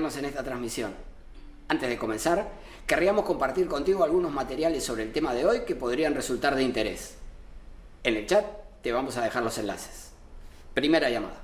acompañarnos en esta transmisión. Antes de comenzar, querríamos compartir contigo algunos materiales sobre el tema de hoy que podrían resultar de interés. En el chat te vamos a dejar los enlaces. Primera llamada.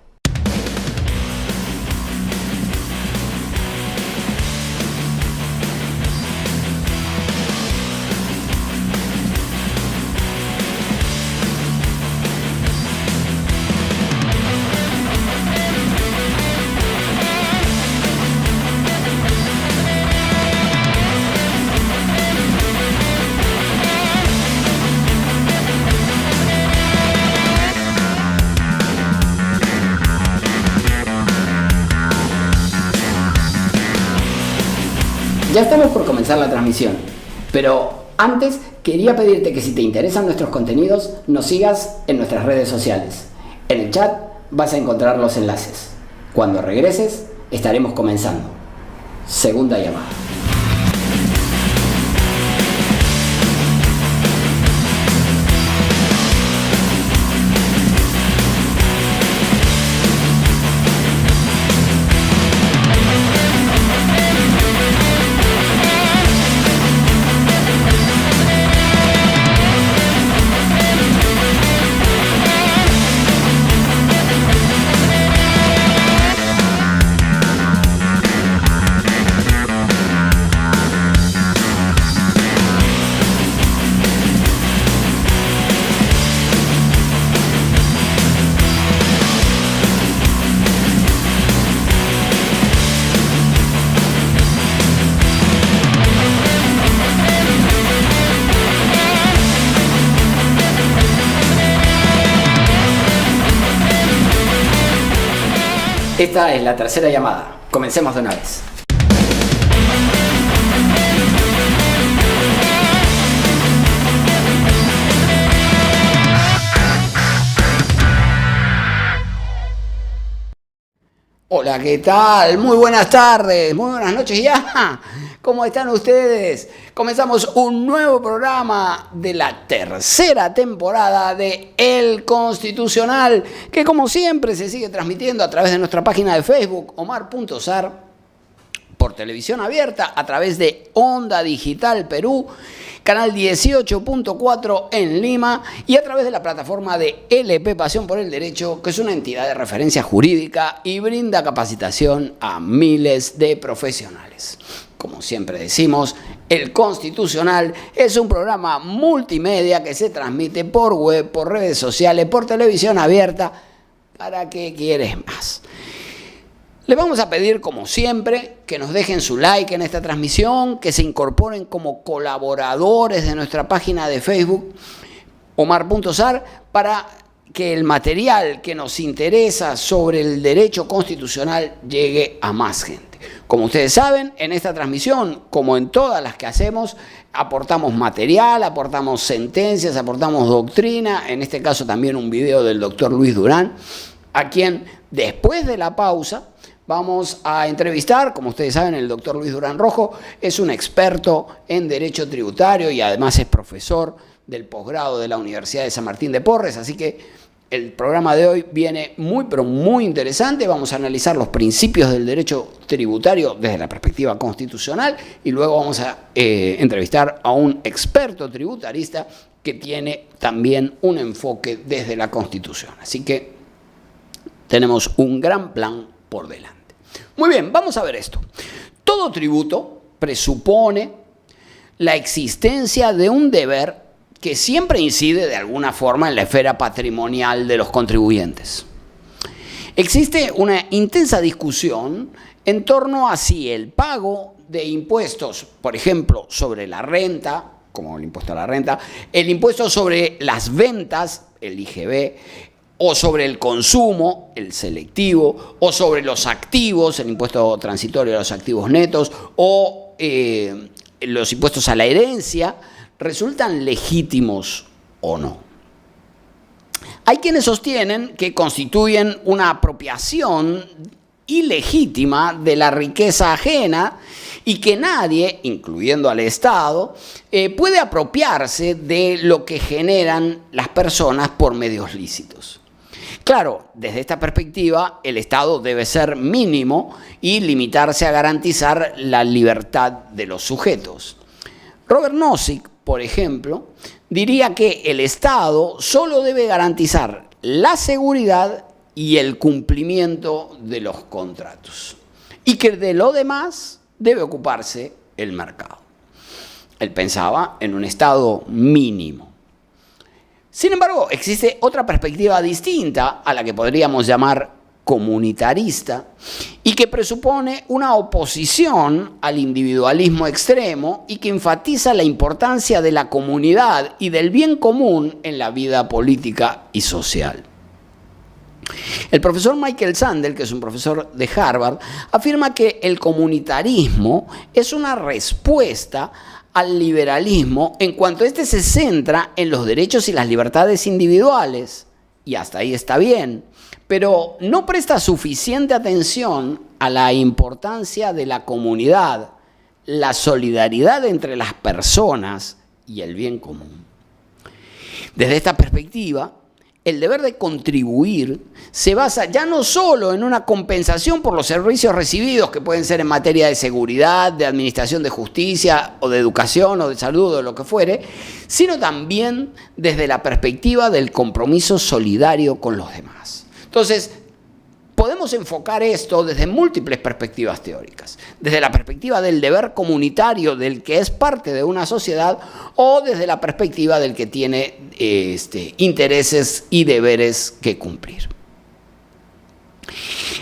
Ya estamos por comenzar la transmisión, pero antes quería pedirte que si te interesan nuestros contenidos, nos sigas en nuestras redes sociales. En el chat vas a encontrar los enlaces. Cuando regreses, estaremos comenzando. Segunda llamada. Esta es la tercera llamada. Comencemos de una vez. Hola, ¿qué tal? Muy buenas tardes, muy buenas noches ya. ¿Cómo están ustedes? Comenzamos un nuevo programa de la tercera temporada de El Constitucional, que como siempre se sigue transmitiendo a través de nuestra página de Facebook, Omar.Sar, por televisión abierta, a través de Onda Digital Perú, canal 18.4 en Lima, y a través de la plataforma de LP Pasión por el Derecho, que es una entidad de referencia jurídica y brinda capacitación a miles de profesionales. Como siempre decimos, El Constitucional es un programa multimedia que se transmite por web, por redes sociales, por televisión abierta. ¿Para qué quieres más? Les vamos a pedir, como siempre, que nos dejen su like en esta transmisión, que se incorporen como colaboradores de nuestra página de Facebook, Omar.Sar, para que el material que nos interesa sobre el derecho constitucional llegue a más gente. Como ustedes saben, en esta transmisión, como en todas las que hacemos, aportamos material, aportamos sentencias, aportamos doctrina, en este caso también un video del doctor Luis Durán, a quien después de la pausa vamos a entrevistar. Como ustedes saben, el doctor Luis Durán Rojo es un experto en derecho tributario y además es profesor del posgrado de la Universidad de San Martín de Porres, así que el programa de hoy viene muy, pero muy interesante. Vamos a analizar los principios del derecho tributario desde la perspectiva constitucional y luego vamos a entrevistar a un experto tributarista que tiene también un enfoque desde la Constitución. Así que tenemos un gran plan por delante. Muy bien, vamos a ver esto. Todo tributo presupone la existencia de un deber que siempre incide de alguna forma en la esfera patrimonial de los contribuyentes. Existe una intensa discusión en torno a si el pago de impuestos, por ejemplo, sobre la renta, como el impuesto a la renta, el impuesto sobre las ventas, el IGB, o sobre el consumo, el selectivo, o sobre los activos, el impuesto transitorio a los activos netos, o los impuestos a la herencia, resultan legítimos o no. Hay quienes sostienen que constituyen una apropiación ilegítima de la riqueza ajena y que nadie, incluyendo al Estado, puede apropiarse de lo que generan las personas por medios lícitos. Claro, desde esta perspectiva, el Estado debe ser mínimo y limitarse a garantizar la libertad de los sujetos. Robert Nozick, por ejemplo, diría que el Estado solo debe garantizar la seguridad y el cumplimiento de los contratos, y que de lo demás debe ocuparse el mercado. Él pensaba en un Estado mínimo. Sin embargo, existe otra perspectiva distinta a la que podríamos llamar comunitarista y que presupone una oposición al individualismo extremo y que enfatiza la importancia de la comunidad y del bien común en la vida política y social. El profesor Michael Sandel, que es un profesor de Harvard, afirma que el comunitarismo es una respuesta al liberalismo en cuanto éste se centra en los derechos y las libertades individuales, y hasta ahí está bien, pero no presta suficiente atención a la importancia de la comunidad, la solidaridad entre las personas y el bien común. Desde esta perspectiva, el deber de contribuir se basa ya no solo en una compensación por los servicios recibidos, que pueden ser en materia de seguridad, de administración de justicia, o de educación, o de salud, o lo que fuere, sino también desde la perspectiva del compromiso solidario con los demás. Entonces, podemos enfocar esto desde múltiples perspectivas teóricas, desde la perspectiva del deber comunitario del que es parte de una sociedad o desde la perspectiva del que tiene intereses y deberes que cumplir.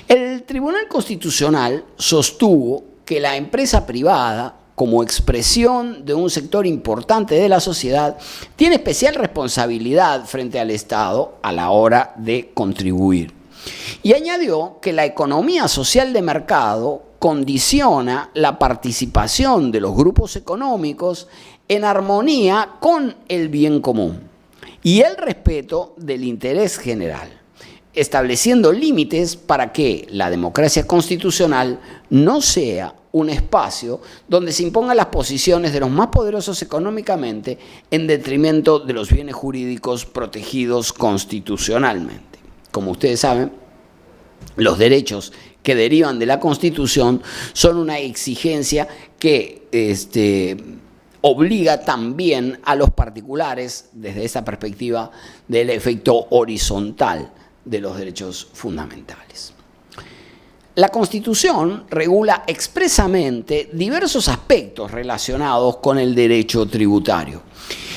El Tribunal Constitucional sostuvo que la empresa privada, como expresión de un sector importante de la sociedad, tiene especial responsabilidad frente al Estado a la hora de contribuir. Y añadió que la economía social de mercado condiciona la participación de los grupos económicos en armonía con el bien común y el respeto del interés general, estableciendo límites para que la democracia constitucional no sea un espacio donde se impongan las posiciones de los más poderosos económicamente en detrimento de los bienes jurídicos protegidos constitucionalmente. Como ustedes saben, los derechos que derivan de la Constitución son una exigencia que obliga también a los particulares, desde esa perspectiva del efecto horizontal de los derechos fundamentales. La Constitución regula expresamente diversos aspectos relacionados con el derecho tributario.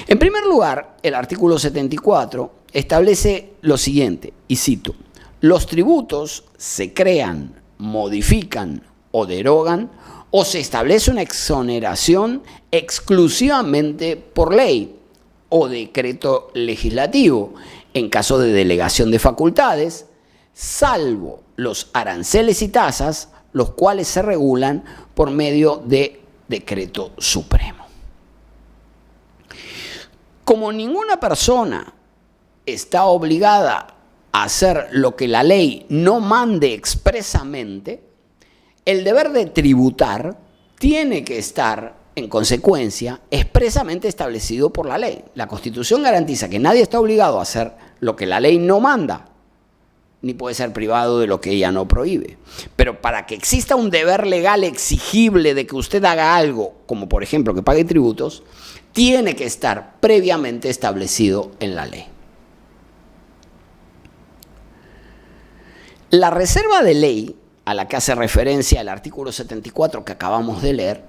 En primer lugar, el artículo 74 establece lo siguiente, y cito: los tributos se crean, modifican o derogan o se establece una exoneración exclusivamente por ley o decreto legislativo en caso de delegación de facultades, salvo los aranceles y tasas, los cuales se regulan por medio de decreto supremo. Como ninguna persona está obligada a hacer lo que la ley no mande expresamente, el deber de tributar tiene que estar, en consecuencia, expresamente establecido por la ley. La Constitución garantiza que nadie está obligado a hacer lo que la ley no manda, ni puede ser privado de lo que ella no prohíbe. Pero para que exista un deber legal exigible de que usted haga algo, como por ejemplo que pague tributos, tiene que estar previamente establecido en la ley. La reserva de ley, a la que hace referencia el artículo 74 que acabamos de leer,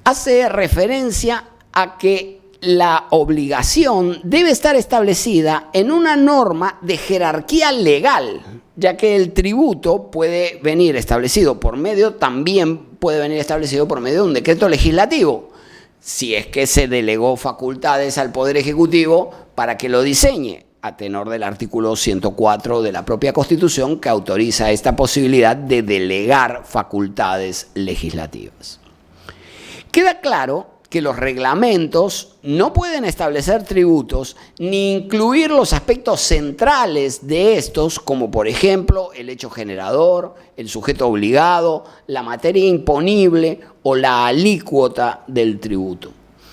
hace referencia a que la obligación debe estar establecida en una norma de jerarquía legal, ya que el tributo puede venir establecido por medio, también puede venir establecido por medio de un decreto legislativo, si es que se delegó facultades al Poder Ejecutivo para que lo diseñe, a tenor del artículo 104 de la propia Constitución, que autoriza esta posibilidad de delegar facultades legislativas. Queda claro que los reglamentos no pueden establecer tributos ni incluir los aspectos centrales de estos, como por ejemplo el hecho generador, el sujeto obligado, la materia imponible o la alícuota del tributo.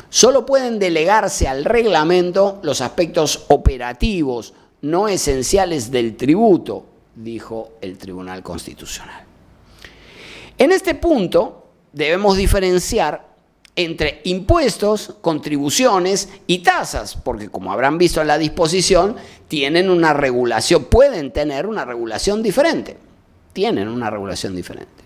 Solo pueden delegarse al reglamento los aspectos operativos no esenciales del tributo, dijo el Tribunal Constitucional. En este punto debemos diferenciar entre impuestos, contribuciones y tasas, porque como habrán visto en la disposición, tienen una regulación, pueden tener una regulación diferente. Tienen una regulación diferente.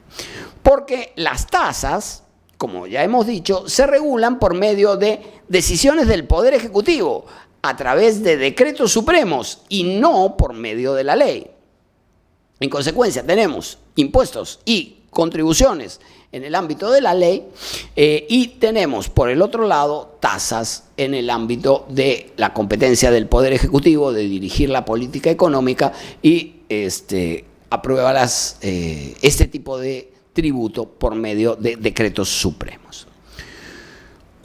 Porque las tasas, como ya hemos dicho, se regulan por medio de decisiones del Poder Ejecutivo, a través de decretos supremos y no por medio de la ley. En consecuencia, tenemos impuestos y contribuciones en el ámbito de la ley y tenemos, por el otro lado, tasas en el ámbito de la competencia del Poder Ejecutivo de dirigir la política económica y aprueba este tipo de tributo por medio de decretos supremos.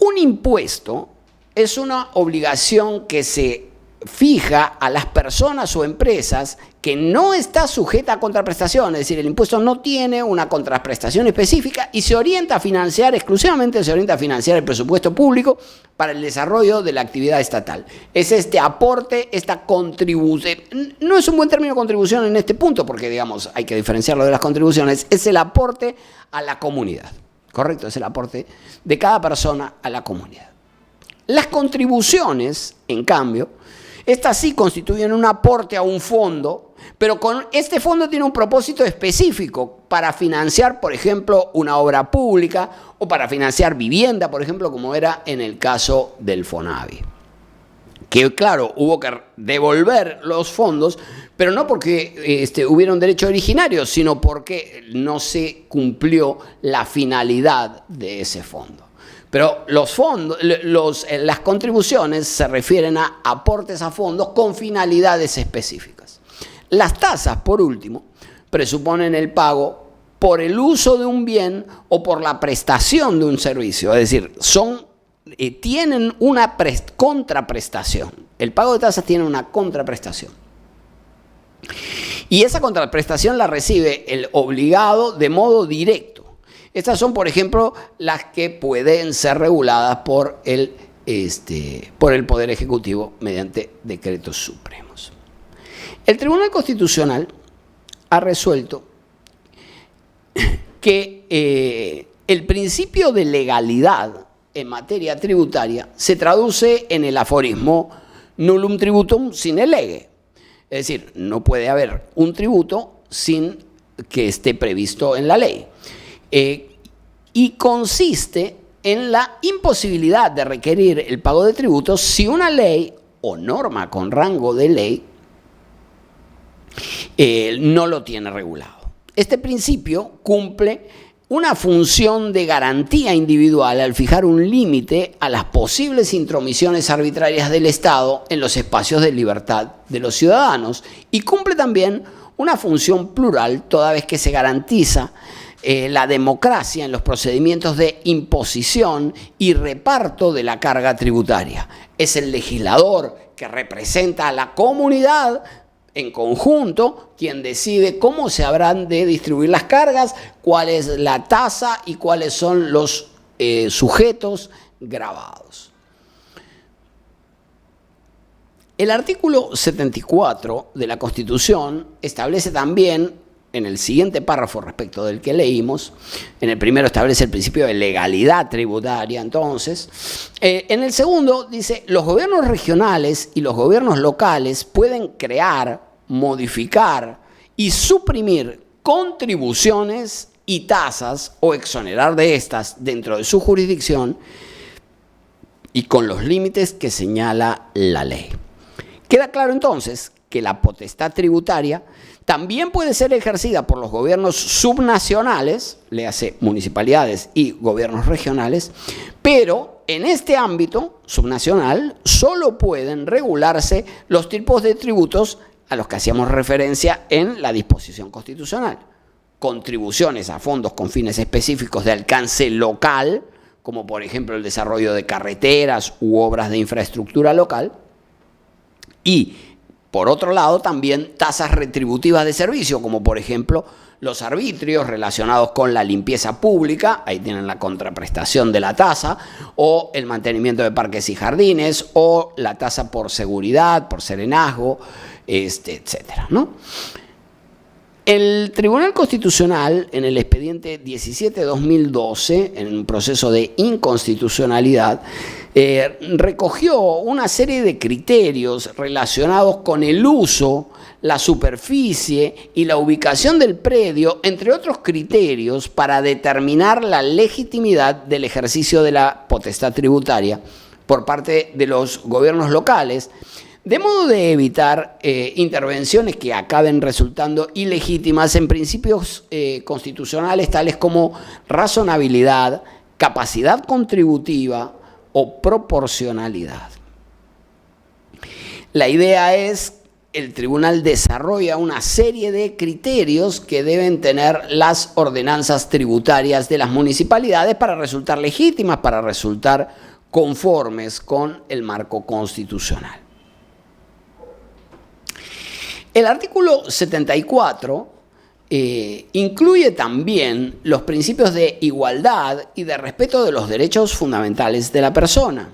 Un impuesto es una obligación que se fija a las personas o empresas que no está sujeta a contraprestación, es decir, el impuesto no tiene una contraprestación específica y se orienta a financiar, exclusivamente se orienta a financiar el presupuesto público para el desarrollo de la actividad estatal. Es este aporte, esta contribución, no es un buen término contribución en este punto porque, digamos, hay que diferenciarlo de las contribuciones, es el aporte a la comunidad, ¿correcto? Es el aporte de cada persona a la comunidad. Las contribuciones, en cambio, estas sí constituyen un aporte a un fondo, pero con este fondo tiene un propósito específico para financiar, por ejemplo, una obra pública o para financiar vivienda, por ejemplo, como era en el caso del FONAVI. Que, claro, hubo que devolver los fondos, pero no porque hubiera un derecho originario, sino porque no se cumplió la finalidad de ese fondo. Pero los fondos, las contribuciones se refieren a aportes a fondos con finalidades específicas. Las tasas, por último, presuponen el pago por el uso de un bien o por la prestación de un servicio. Es decir, tienen una contraprestación. El pago de tasas tiene una contraprestación. Y esa contraprestación la recibe el obligado de modo directo. Estas son, por ejemplo, las que pueden ser reguladas por el Poder Ejecutivo mediante decretos supremos. El Tribunal Constitucional ha resuelto que el principio de legalidad en materia tributaria se traduce en el aforismo nullum tributum sine lege. Es decir, no puede haber un tributo sin que esté previsto en la ley. Y consiste en la imposibilidad de requerir el pago de tributos si una ley o norma con rango de ley no lo tiene regulado. Este principio cumple una función de garantía individual al fijar un límite a las posibles intromisiones arbitrarias del Estado en los espacios de libertad de los ciudadanos y cumple también una función plural toda vez que se garantiza la democracia en los procedimientos de imposición y reparto de la carga tributaria. Es el legislador que representa a la comunidad en conjunto quien decide cómo se habrán de distribuir las cargas, cuál es la tasa y cuáles son los sujetos gravados. El artículo 74 de la Constitución establece también, en el siguiente párrafo respecto del que leímos, en el primero establece el principio de legalidad tributaria, entonces, en el segundo dice, los gobiernos regionales y los gobiernos locales pueden crear, modificar y suprimir contribuciones y tasas o exonerar de estas dentro de su jurisdicción y con los límites que señala la ley. Queda claro entonces que la potestad tributaria también puede ser ejercida por los gobiernos subnacionales, léase municipalidades y gobiernos regionales, pero en este ámbito subnacional solo pueden regularse los tipos de tributos a los que hacíamos referencia en la disposición constitucional. Contribuciones a fondos con fines específicos de alcance local, como por ejemplo el desarrollo de carreteras u obras de infraestructura local, y por otro lado también tasas retributivas de servicio, como por ejemplo los arbitrios relacionados con la limpieza pública, ahí tienen la contraprestación de la tasa, o el mantenimiento de parques y jardines, o la tasa por seguridad, por serenazgo, etcétera, ¿no? El Tribunal Constitucional, en el expediente 17-2012, en un proceso de inconstitucionalidad, recogió una serie de criterios relacionados con el uso, la superficie y la ubicación del predio, entre otros criterios, para determinar la legitimidad del ejercicio de la potestad tributaria por parte de los gobiernos locales, de modo de evitar intervenciones que acaben resultando ilegítimas en principios constitucionales tales como razonabilidad, capacidad contributiva o proporcionalidad. La idea es el tribunal desarrolla una serie de criterios que deben tener las ordenanzas tributarias de las municipalidades para resultar legítimas, para resultar conformes con el marco constitucional. El artículo 74 incluye también los principios de igualdad y de respeto de los derechos fundamentales de la persona.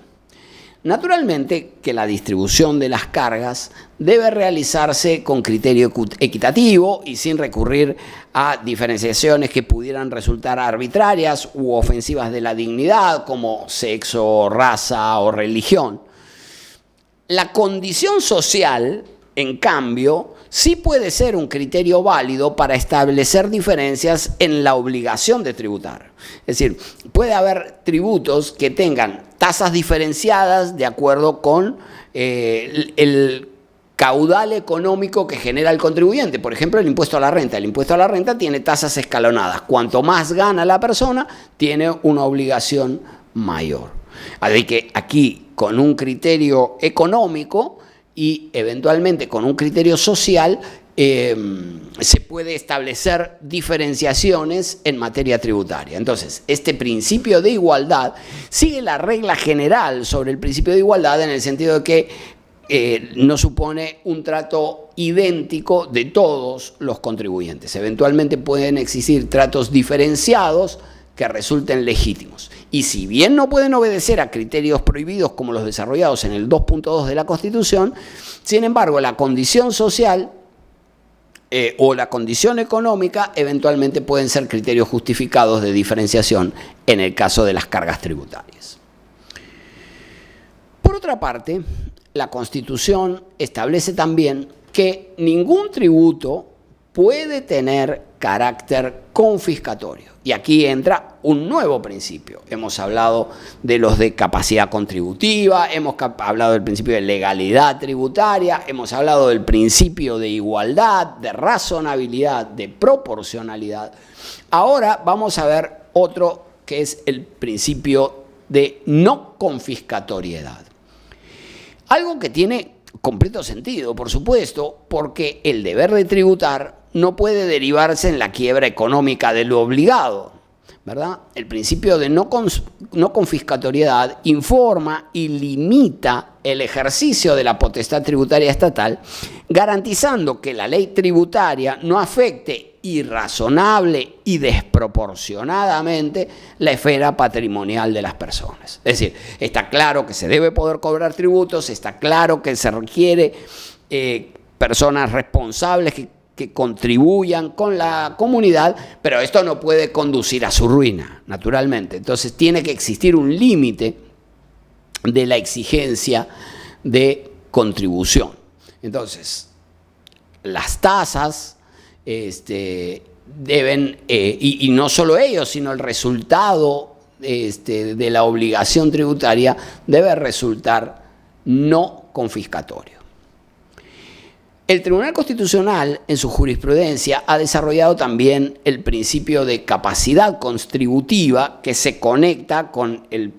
Naturalmente que la distribución de las cargas debe realizarse con criterio equitativo y sin recurrir a diferenciaciones que pudieran resultar arbitrarias u ofensivas de la dignidad, como sexo, raza o religión. La condición social, en cambio, sí puede ser un criterio válido para establecer diferencias en la obligación de tributar. Es decir, puede haber tributos que tengan tasas diferenciadas de acuerdo con el caudal económico que genera el contribuyente. Por ejemplo, el impuesto a la renta. El impuesto a la renta tiene tasas escalonadas. Cuanto más gana la persona, tiene una obligación mayor. Así que aquí, con un criterio económico y eventualmente con un criterio social, se puede establecer diferenciaciones en materia tributaria. Entonces, este principio de igualdad sigue la regla general sobre el principio de igualdad en el sentido de que no supone un trato idéntico de todos los contribuyentes. Eventualmente pueden existir tratos diferenciados que resulten legítimos. Y si bien no pueden obedecer a criterios prohibidos como los desarrollados en el 2.2 de la Constitución, sin embargo, la condición social o la condición económica eventualmente pueden ser criterios justificados de diferenciación en el caso de las cargas tributarias. Por otra parte, la Constitución establece también que ningún tributo puede tener carácter confiscatorio. Y aquí entra un nuevo principio. Hemos hablado de los de capacidad contributiva, hemos hablado del principio de legalidad tributaria, hemos hablado del principio de igualdad, de razonabilidad, de proporcionalidad. Ahora vamos a ver otro que es el principio de no confiscatoriedad. Algo que tiene completo sentido, por supuesto, porque el deber de tributar no puede derivarse en la quiebra económica de lo obligado, ¿verdad? El principio de no confiscatoriedad informa y limita el ejercicio de la potestad tributaria estatal, garantizando que la ley tributaria no afecte irrazonable y desproporcionadamente la esfera patrimonial de las personas. Es decir, está claro que se debe poder cobrar tributos, está claro que se requiere personas responsables que contribuyan con la comunidad, pero esto no puede conducir a su ruina, naturalmente. Entonces tiene que existir un límite de la exigencia de contribución. Entonces, las tasas deben, y no solo ellos, sino el resultado de la obligación tributaria debe resultar no confiscatorio. El Tribunal Constitucional, en su jurisprudencia, ha desarrollado también el principio de capacidad contributiva que se conecta con el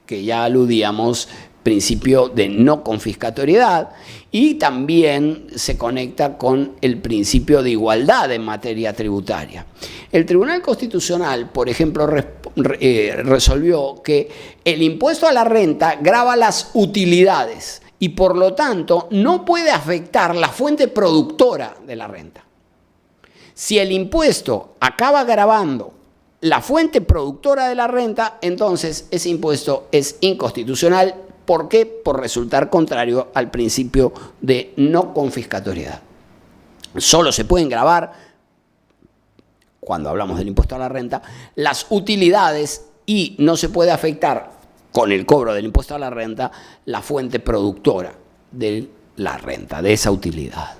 que ya aludíamos, principio de no confiscatoriedad, y también se conecta con el principio de igualdad en materia tributaria. El Tribunal Constitucional, por ejemplo, resolvió que el impuesto a la renta grava las utilidades y por lo tanto no puede afectar la fuente productora de la renta. Si el impuesto acaba gravando la fuente productora de la renta, entonces ese impuesto es inconstitucional. ¿Por qué? Por resultar contrario al principio de no confiscatoriedad. Solo se pueden gravar, cuando hablamos del impuesto a la renta, las utilidades y no se puede afectar con el cobro del impuesto a la renta la fuente productora de la renta, de esa utilidad.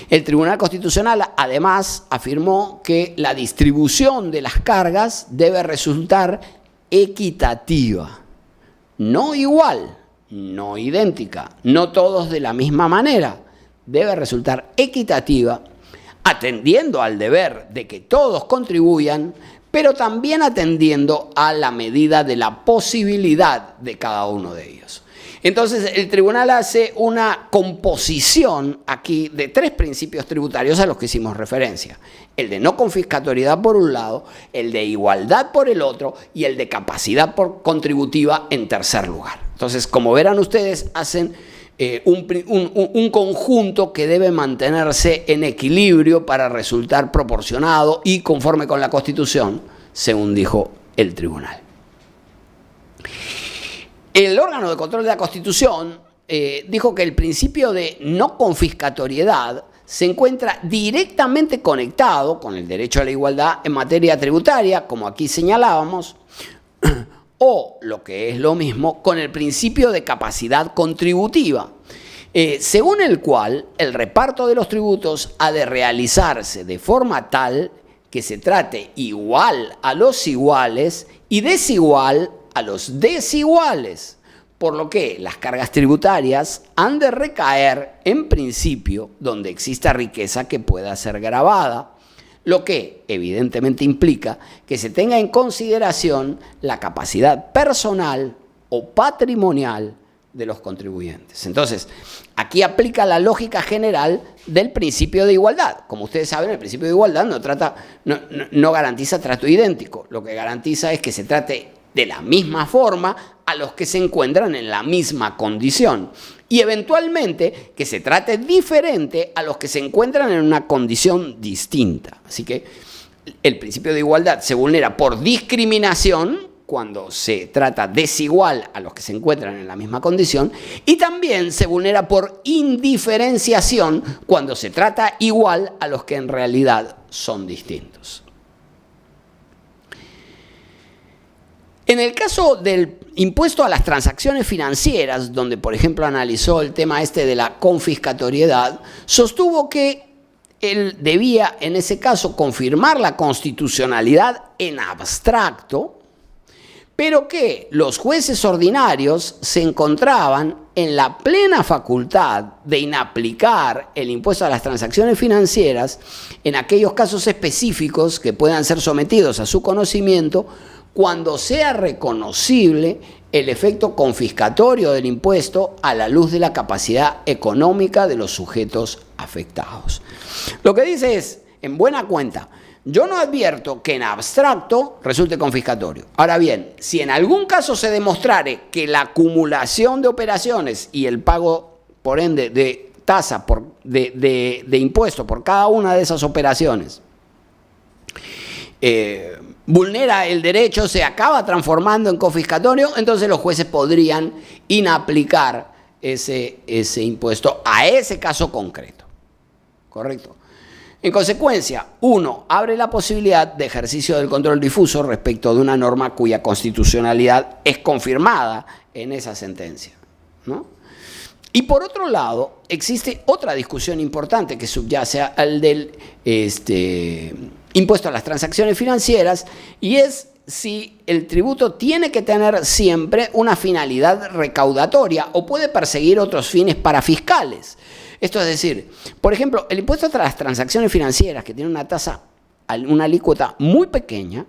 El Tribunal Constitucional además afirmó que la distribución de las cargas debe resultar equitativa, no igual, no idéntica, no todos de la misma manera, debe resultar equitativa, atendiendo al deber de que todos contribuyan, pero también atendiendo a la medida de la posibilidad de cada uno de ellos. Entonces, el tribunal hace una composición aquí de 3 principios tributarios a los que hicimos referencia. El de no confiscatoriedad por un lado, el de igualdad por el otro y el de contributiva en tercer lugar. Entonces, como verán ustedes, hacen un conjunto que debe mantenerse en equilibrio para resultar proporcionado y conforme con la Constitución, según dijo el tribunal. El órgano de control de la Constitución dijo que el principio de no confiscatoriedad se encuentra directamente conectado con el derecho a la igualdad en materia tributaria, como aquí señalábamos, o, lo que es lo mismo, con el principio de capacidad contributiva, según el cual el reparto de los tributos ha de realizarse de forma tal que se trate igual a los iguales y desigual a los desiguales, por lo que las cargas tributarias han de recaer en principio donde exista riqueza que pueda ser gravada, lo que evidentemente implica que se tenga en consideración la capacidad personal o patrimonial de los contribuyentes. Entonces, aquí aplica la lógica general del principio de igualdad. Como ustedes saben, el principio de igualdad no garantiza trato idéntico. Lo que garantiza es que se trate de la misma forma a los que se encuentran en la misma condición y eventualmente que se trate diferente a los que se encuentran en una condición distinta. Así que el principio de igualdad se vulnera por discriminación cuando se trata desigual a los que se encuentran en la misma condición y también se vulnera por indiferenciación cuando se trata igual a los que en realidad son distintos. En el caso del impuesto a las transacciones financieras, donde por ejemplo analizó el tema de la confiscatoriedad, sostuvo que él debía en ese caso confirmar la constitucionalidad en abstracto, pero que los jueces ordinarios se encontraban en la plena facultad de inaplicar el impuesto a las transacciones financieras en aquellos casos específicos que puedan ser sometidos a su conocimiento cuando sea reconocible el efecto confiscatorio del impuesto a la luz de la capacidad económica de los sujetos afectados. Lo que dice es, en buena cuenta, yo no advierto que en abstracto resulte confiscatorio. Ahora bien, si en algún caso se demostrare que la acumulación de operaciones y el pago, por ende, de tasa de impuesto por cada una de esas operaciones vulnera el derecho, se acaba transformando en confiscatorio, entonces los jueces podrían inaplicar ese impuesto a ese caso concreto. ¿Correcto? En consecuencia, uno abre la posibilidad de ejercicio del control difuso respecto de una norma cuya constitucionalidad es confirmada en esa sentencia, ¿no? Y por otro lado, existe otra discusión importante que subyace al del impuesto a las transacciones financieras, y es si el tributo tiene que tener siempre una finalidad recaudatoria o puede perseguir otros fines parafiscales. Esto es decir, por ejemplo, el impuesto a las transacciones financieras, que tiene una tasa, una alícuota muy pequeña,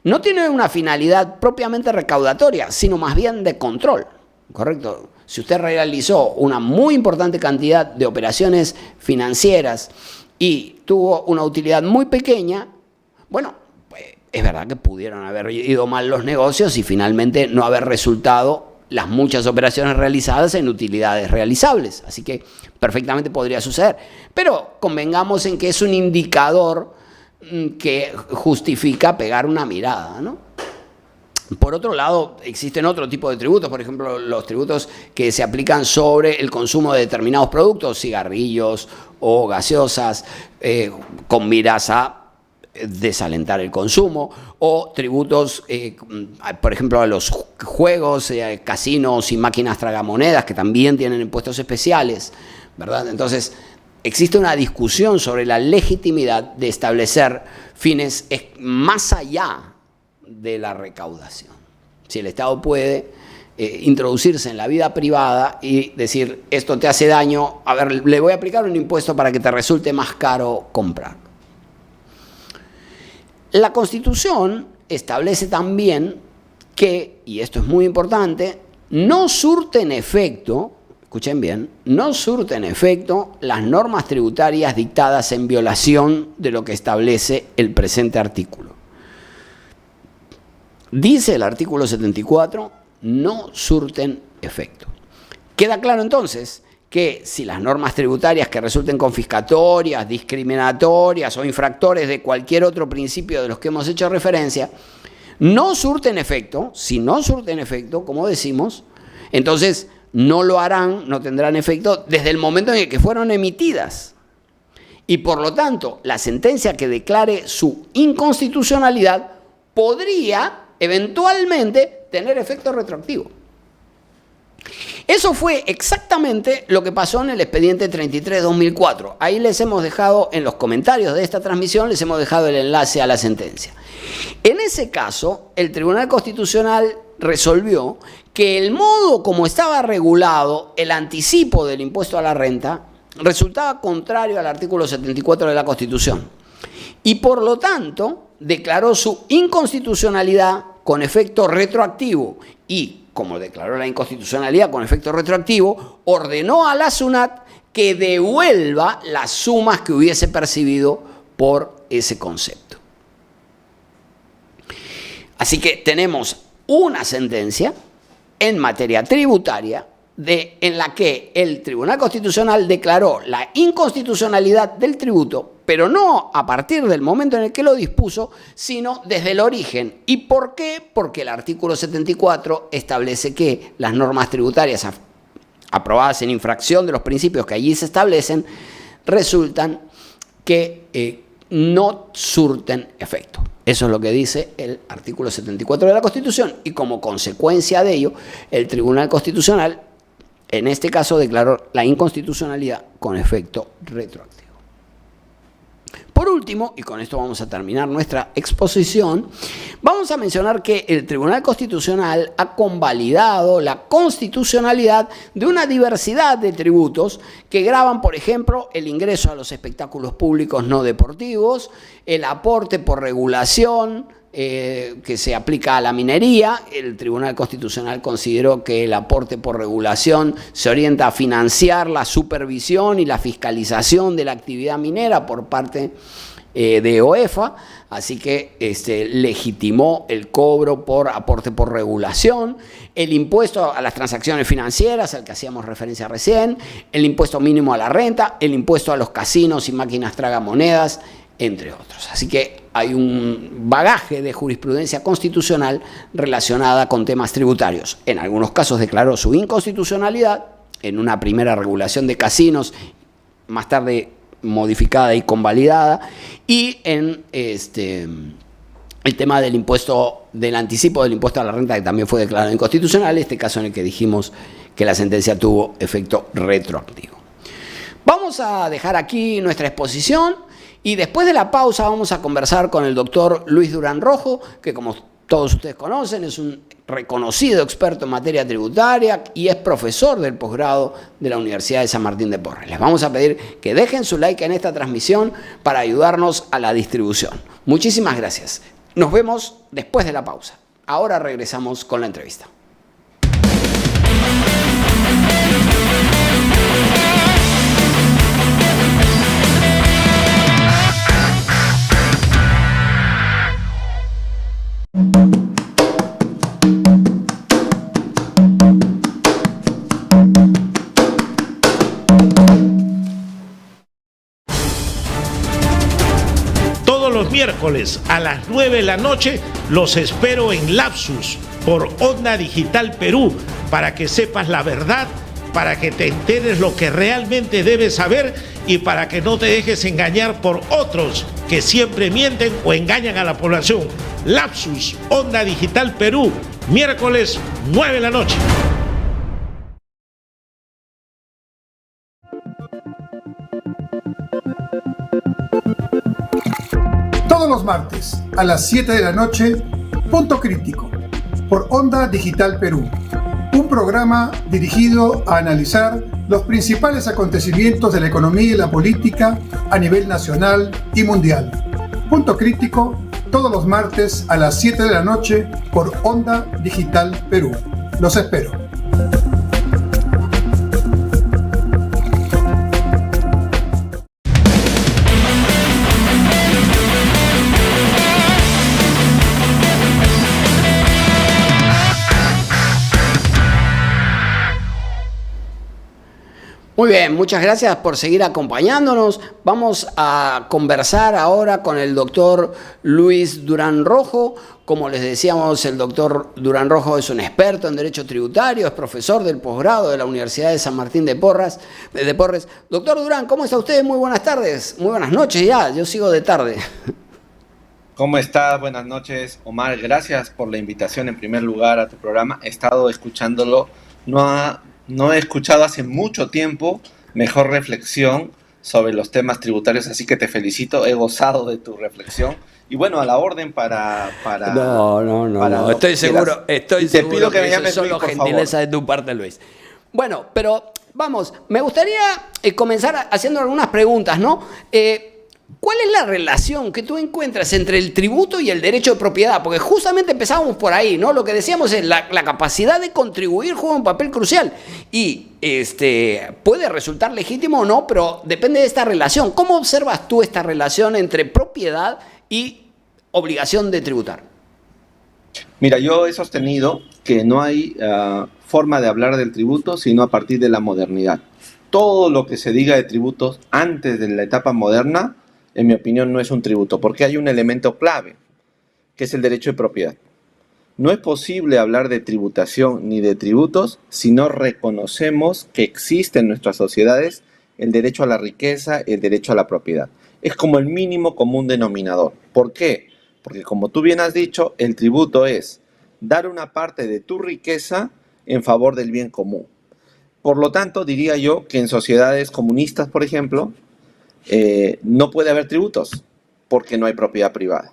no tiene una finalidad propiamente recaudatoria, sino más bien de control, ¿correcto? Si usted realizó una muy importante cantidad de operaciones financieras y tuvo una utilidad muy pequeña, bueno, pues es verdad que pudieron haber ido mal los negocios y finalmente no haber resultado las muchas operaciones realizadas en utilidades realizables. Así que perfectamente podría suceder. Pero convengamos en que es un indicador que justifica pegar una mirada, ¿no? Por otro lado, existen otro tipo de tributos, por ejemplo, los tributos que se aplican sobre el consumo de determinados productos, cigarrillos o gaseosas, con miras a desalentar el consumo, o tributos, por ejemplo, a los juegos, casinos y máquinas tragamonedas, que también tienen impuestos especiales, ¿verdad? Entonces, existe una discusión sobre la legitimidad de establecer fines más allá de la recaudación. Si el Estado puede introducirse en la vida privada y decir, esto te hace daño, a ver, le voy a aplicar un impuesto para que te resulte más caro comprar. La Constitución establece también que, y esto es muy importante, no surten efecto, escuchen bien, no surten efecto las normas tributarias dictadas en violación de lo que establece el presente artículo. Dice el artículo 74, no surten efecto. Queda claro entonces que si las normas tributarias que resulten confiscatorias, discriminatorias o infractores de cualquier otro principio de los que hemos hecho referencia, no surten efecto, si no surten efecto, como decimos, entonces no lo harán, no tendrán efecto desde el momento en el que fueron emitidas. Y por lo tanto, la sentencia que declare su inconstitucionalidad podría eventualmente tener efecto retroactivo. Eso fue exactamente lo que pasó en el expediente 33/2004. Ahí les hemos dejado, en los comentarios de esta transmisión, les hemos dejado el enlace a la sentencia. En ese caso, el Tribunal Constitucional resolvió que el modo como estaba regulado el anticipo del impuesto a la renta resultaba contrario al artículo 74 de la Constitución. Y por lo tanto, declaró su inconstitucionalidad con efecto retroactivo y, como declaró la inconstitucionalidad con efecto retroactivo, ordenó a la SUNAT que devuelva las sumas que hubiese percibido por ese concepto. Así que tenemos una sentencia en materia tributaria en la que el Tribunal Constitucional declaró la inconstitucionalidad del tributo, pero no a partir del momento en el que lo dispuso, sino desde el origen. ¿Y por qué? Porque el artículo 74 establece que las normas tributarias aprobadas en infracción de los principios que allí se establecen resultan que no surten efecto. Eso es lo que dice el artículo 74 de la Constitución y como consecuencia de ello, el Tribunal Constitucional en este caso declaró la inconstitucionalidad con efecto retroactivo. Por último, y con esto vamos a terminar nuestra exposición, vamos a mencionar que el Tribunal Constitucional ha convalidado la constitucionalidad de una diversidad de tributos que gravan, por ejemplo, el ingreso a los espectáculos públicos no deportivos, el aporte por regulación, que se aplica a la minería. El Tribunal Constitucional consideró que el aporte por regulación se orienta a financiar la supervisión y la fiscalización de la actividad minera por parte de OEFA, así que legitimó el cobro por aporte por regulación, el impuesto a las transacciones financieras, al que hacíamos referencia recién, el impuesto mínimo a la renta, el impuesto a los casinos y máquinas tragamonedas, entre otros. Así que hay un bagaje de jurisprudencia constitucional relacionada con temas tributarios. En algunos casos declaró su inconstitucionalidad en una primera regulación de casinos, más tarde modificada y convalidada, y en el tema del impuesto, del anticipo del impuesto a la renta, que también fue declarado inconstitucional, este caso en el que dijimos que la sentencia tuvo efecto retroactivo. Vamos a dejar aquí nuestra exposición y después de la pausa vamos a conversar con el doctor Luis Durán Rojo, que como todos ustedes conocen es un reconocido experto en materia tributaria y es profesor del posgrado de la Universidad de San Martín de Porres. Les vamos a pedir que dejen su like en esta transmisión para ayudarnos a la distribución. Muchísimas gracias. Nos vemos después de la pausa. Ahora regresamos con la entrevista. miércoles a las 9 de la noche. Los espero en Lapsus por Onda Digital Perú para que sepas la verdad, para que te enteres lo que realmente debes saber y para que no te dejes engañar por otros que siempre mienten o engañan a la población. Lapsus, Onda Digital Perú, miércoles 9 de la noche. Todos los martes a las 7 de la noche, Punto Crítico, por Onda Digital Perú. Un programa dirigido a analizar los principales acontecimientos de la economía y la política a nivel nacional y mundial. Punto Crítico, todos los martes a las 7 de la noche por Onda Digital Perú. Los espero. Muy bien, muchas gracias por seguir acompañándonos. Vamos a conversar ahora con el doctor Luis Durán Rojo. Como les decíamos, el doctor Durán Rojo es un experto en Derecho Tributario, es profesor del posgrado de la Universidad de San Martín de Porres. Doctor Durán, ¿cómo está usted? Muy buenas tardes, muy buenas noches ya, yo sigo de tarde. ¿Cómo está? Buenas noches, Omar. Gracias por la invitación en primer lugar a tu programa. He estado escuchándolo, no he escuchado hace mucho tiempo mejor reflexión sobre los temas tributarios, así que te felicito, he gozado de tu reflexión. Y bueno, a la orden para No, estoy seguro, te pido que me eso llames es solo Luis, por gentileza favor. de tu parte, Luis. Bueno, pero vamos, me gustaría comenzar haciendo algunas preguntas, ¿no? ¿Cuál es la relación que tú encuentras entre el tributo y el derecho de propiedad? Porque justamente empezábamos por ahí, ¿no? Lo que decíamos es la capacidad de contribuir juega un papel crucial y puede resultar legítimo o no, pero depende de esta relación. ¿Cómo observas tú esta relación entre propiedad y obligación de tributar? Mira, yo he sostenido que no hay forma de hablar del tributo sino a partir de la modernidad. Todo lo que se diga de tributos antes de la etapa moderna, en mi opinión, no es un tributo, porque hay un elemento clave, que es el derecho de propiedad. No es posible hablar de tributación ni de tributos si no reconocemos que existe en nuestras sociedades el derecho a la riqueza, el derecho a la propiedad. Es como el mínimo común denominador. ¿Por qué? Porque como tú bien has dicho, el tributo es dar una parte de tu riqueza en favor del bien común. Por lo tanto, diría yo que en sociedades comunistas, por ejemplo, no puede haber tributos porque no hay propiedad privada.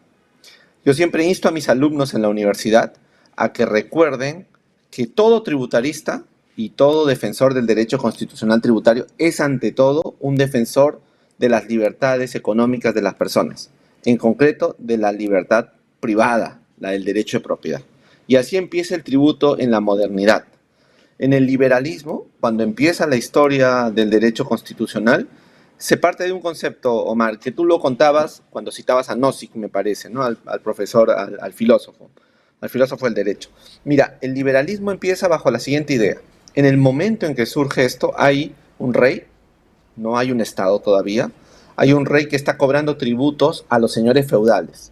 Yo siempre insto a mis alumnos en la universidad a que recuerden que todo tributarista y todo defensor del derecho constitucional tributario es ante todo un defensor de las libertades económicas de las personas, en concreto de la libertad privada, la del derecho de propiedad. Y así empieza el tributo en la modernidad. En el liberalismo, cuando empieza la historia del derecho constitucional, se parte de un concepto, Omar, que tú lo contabas cuando citabas a Nozick, me parece, ¿no? Al profesor, al filósofo del derecho. Mira, el liberalismo empieza bajo la siguiente idea. En el momento en que surge esto, hay un rey, no hay un estado todavía, hay un rey que está cobrando tributos a los señores feudales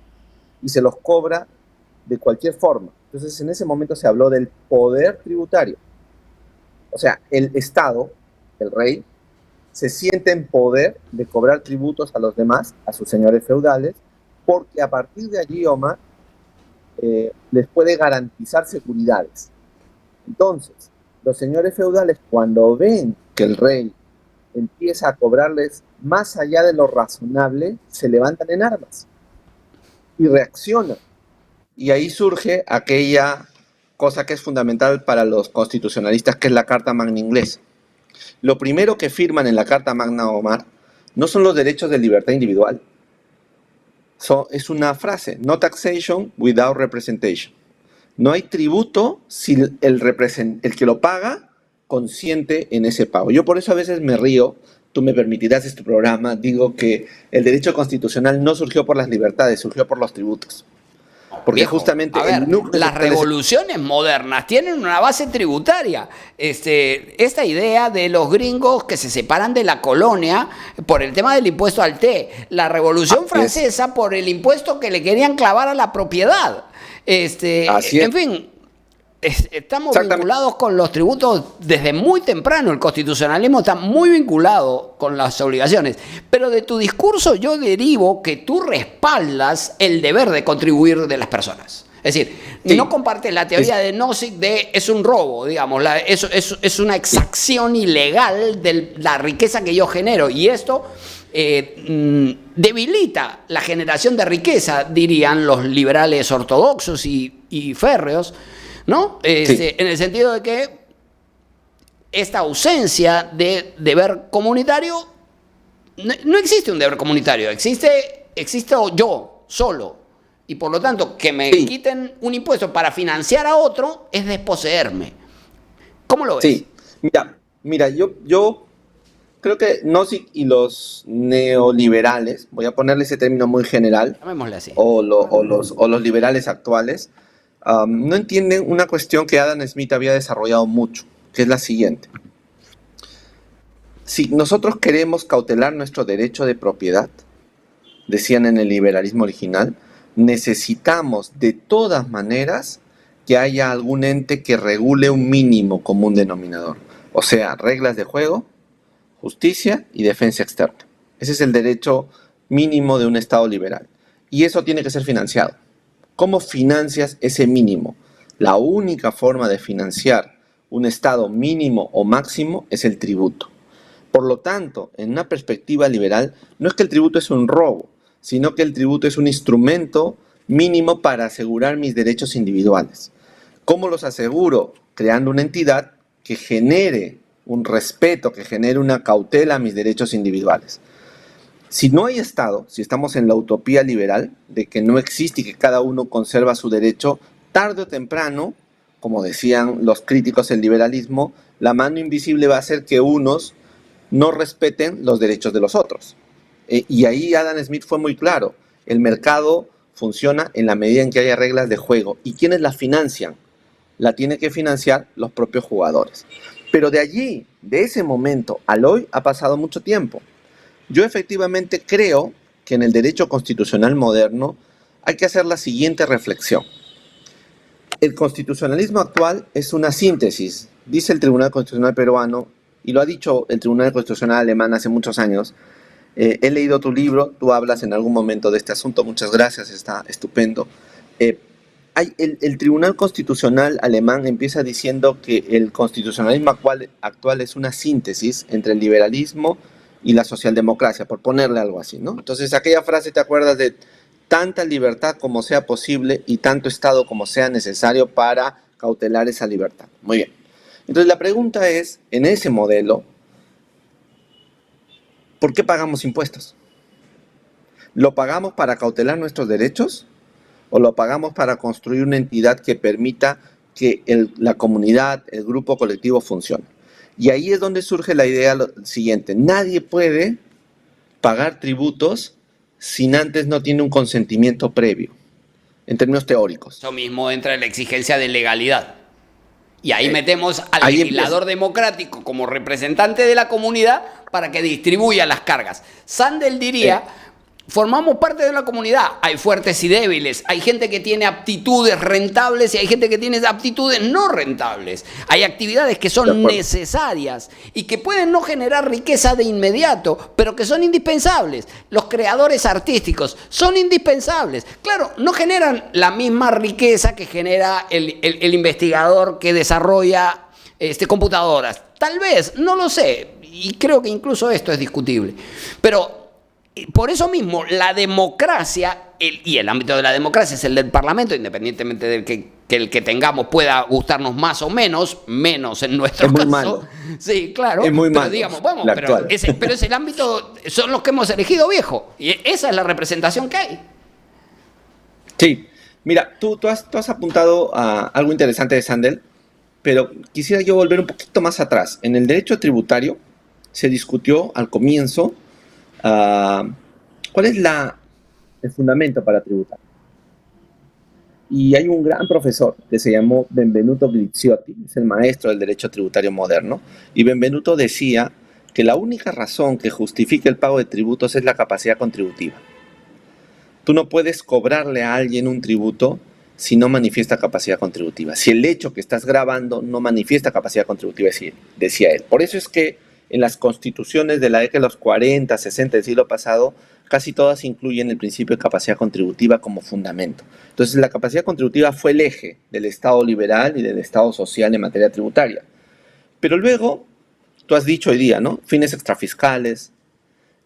y se los cobra de cualquier forma. Entonces, en ese momento se habló del poder tributario. O sea, el Estado, el rey, se siente en poder de cobrar tributos a los demás, a sus señores feudales, porque a partir de allí, Omar, les puede garantizar seguridades. Entonces, los señores feudales, cuando ven que el rey empieza a cobrarles más allá de lo razonable, se levantan en armas y reaccionan. Y ahí surge aquella cosa que es fundamental para los constitucionalistas, que es la Carta Magna inglesa. Lo primero que firman en la Carta Magna, Omar, no son los derechos de libertad individual. Es una frase, no taxation without representation. No hay tributo si el que lo paga consiente en ese pago. Yo por eso a veces me río, tú me permitirás este programa, digo que el derecho constitucional no surgió por las libertades, surgió por los tributos. Porque viejo, justamente a ver, el núcleo las central es- revoluciones modernas tienen una base tributaria. Esta idea de los gringos que se separan de la colonia por el tema del impuesto al té. La Revolución Así es. Francesa por el impuesto que le querían clavar a la propiedad. Así es. En fin, estamos Exactamente. vinculados con los tributos desde muy temprano. El constitucionalismo está muy vinculado con las obligaciones. Pero de tu discurso yo derivo que tú respaldas el deber de contribuir de las personas. Es decir, Sí. no compartes la teoría de Nozick de es un robo, digamos, es una exacción ilegal de la riqueza que yo genero. Y esto debilita la generación de riqueza, dirían los liberales ortodoxos y férreos, ¿no? Sí. En el sentido de que esta ausencia de deber comunitario, no existe un deber comunitario, existe yo solo. Y por lo tanto, que me Sí. quiten un impuesto para financiar a otro es desposeerme. ¿Cómo lo ves? Sí, mira, yo creo que Nozick y los neoliberales, voy a ponerle ese término muy general, Llamémosle así. o los liberales actuales, no entienden una cuestión que Adam Smith había desarrollado mucho, que es la siguiente. Si nosotros queremos cautelar nuestro derecho de propiedad, decían en el liberalismo original, necesitamos de todas maneras que haya algún ente que regule un mínimo común denominador. O sea, reglas de juego, justicia y defensa externa. Ese es el derecho mínimo de un Estado liberal. Y eso tiene que ser financiado. ¿Cómo financias ese mínimo? La única forma de financiar un Estado mínimo o máximo es el tributo. Por lo tanto, en una perspectiva liberal, no es que el tributo es un robo, sino que el tributo es un instrumento mínimo para asegurar mis derechos individuales. ¿Cómo los aseguro? Creando una entidad que genere un respeto, que genere una cautela a mis derechos individuales. Si no hay Estado, si estamos en la utopía liberal de que no existe y que cada uno conserva su derecho, tarde o temprano, como decían los críticos del liberalismo, la mano invisible va a hacer que unos no respeten los derechos de los otros. Y ahí Adam Smith fue muy claro. El mercado funciona en la medida en que haya reglas de juego. ¿Y quiénes la financian? La tienen que financiar los propios jugadores. Pero de allí, de ese momento al hoy, ha pasado mucho tiempo. Yo efectivamente creo que en el derecho constitucional moderno hay que hacer la siguiente reflexión. El constitucionalismo actual es una síntesis, dice el Tribunal Constitucional peruano, y lo ha dicho el Tribunal Constitucional alemán hace muchos años. He leído tu libro, tú hablas en algún momento de este asunto, muchas gracias, está estupendo. El Tribunal Constitucional alemán empieza diciendo que el constitucionalismo actual es una síntesis entre el liberalismo y la socialdemocracia, por ponerle algo así, ¿no? Entonces, aquella frase, ¿te acuerdas de tanta libertad como sea posible y tanto Estado como sea necesario para cautelar esa libertad? Muy bien. Entonces, la pregunta es, en ese modelo, ¿por qué pagamos impuestos? ¿Lo pagamos para cautelar nuestros derechos? ¿O lo pagamos para construir una entidad que permita que la comunidad, el grupo colectivo funcione? Y ahí es donde surge la idea siguiente. Nadie puede pagar tributos sin antes no tiene un consentimiento previo, en términos teóricos. Eso mismo entra en la exigencia de legalidad. Y ahí metemos al ahí legislador democrático como representante de la comunidad para que distribuya las cargas. Sandel diría, formamos parte de la comunidad, hay fuertes y débiles, hay gente que tiene aptitudes rentables y hay gente que tiene aptitudes no rentables. Hay actividades que son necesarias y que pueden no generar riqueza de inmediato, pero que son indispensables. Los creadores artísticos son indispensables. Claro, no generan la misma riqueza que genera el investigador que desarrolla computadoras. Tal vez, no lo sé, y creo que incluso esto es discutible. Pero por eso mismo, la democracia, y el ámbito de la democracia es el del Parlamento, independientemente del que el que tengamos pueda gustarnos más o menos en nuestro caso. Muy malo. Sí, claro. Es muy pero malo. digamos, vamos, Pero es el ámbito, son los que hemos elegido, viejo. Y esa es la representación que hay. Sí. Mira, tú has apuntado a algo interesante de Sandel, pero quisiera yo volver un poquito más atrás. En el derecho tributario se discutió al comienzo ¿cuál es el fundamento para tributar? Y hay un gran profesor que se llamó Benvenuto Griziotti, es el maestro del derecho tributario moderno, y Benvenuto decía que la única razón que justifica el pago de tributos es la capacidad contributiva. Tú no puedes cobrarle a alguien un tributo si no manifiesta capacidad contributiva. Si el hecho que estás grabando no manifiesta capacidad contributiva, decía él. Por eso es que en las constituciones de la década de los 40, 60 del siglo pasado, casi todas incluyen el principio de capacidad contributiva como fundamento. Entonces, la capacidad contributiva fue el eje del Estado liberal y del Estado social en materia tributaria. Pero luego, tú has dicho hoy día, ¿no? Fines extrafiscales,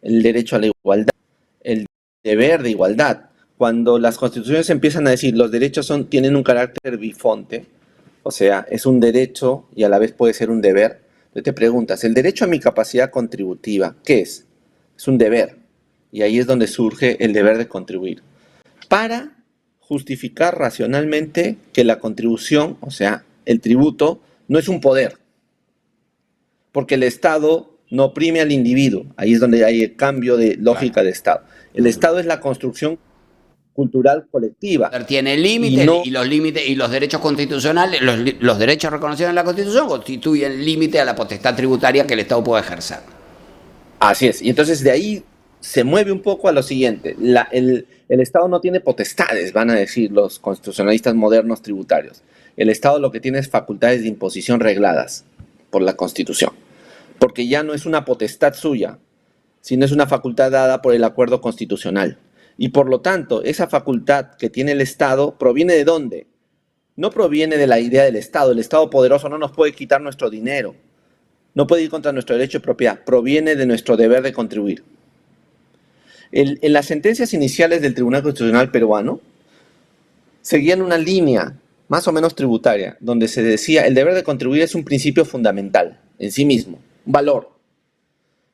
el derecho a la igualdad, el deber de igualdad. Cuando las constituciones empiezan a decir los derechos tienen un carácter bifonte, o sea, es un derecho y a la vez puede ser un deber, entonces te preguntas, ¿el derecho a mi capacidad contributiva qué es? Es un deber. Y ahí es donde surge el deber de contribuir. Para justificar racionalmente que la contribución, o sea, el tributo, no es un poder. Porque el Estado no oprime al individuo. Ahí es donde hay el cambio de lógica de Estado. El Estado es la construcción cultural colectiva. Tiene límites no, y los límites y los derechos constitucionales, los derechos reconocidos en la Constitución constituyen límite a la potestad tributaria que el Estado puede ejercer. Así es. Y entonces de ahí se mueve un poco a lo siguiente. El Estado no tiene potestades, van a decir los constitucionalistas modernos tributarios. El Estado lo que tiene es facultades de imposición regladas por la Constitución. Porque ya no es una potestad suya, sino es una facultad dada por el acuerdo constitucional. Y por lo tanto, esa facultad que tiene el Estado proviene ¿de dónde? No proviene de la idea del Estado. El Estado poderoso no nos puede quitar nuestro dinero. No puede ir contra nuestro derecho de propiedad. Proviene de nuestro deber de contribuir. En las sentencias iniciales del Tribunal Constitucional peruano seguían una línea más o menos tributaria, donde se decía el deber de contribuir es un principio fundamental en sí mismo,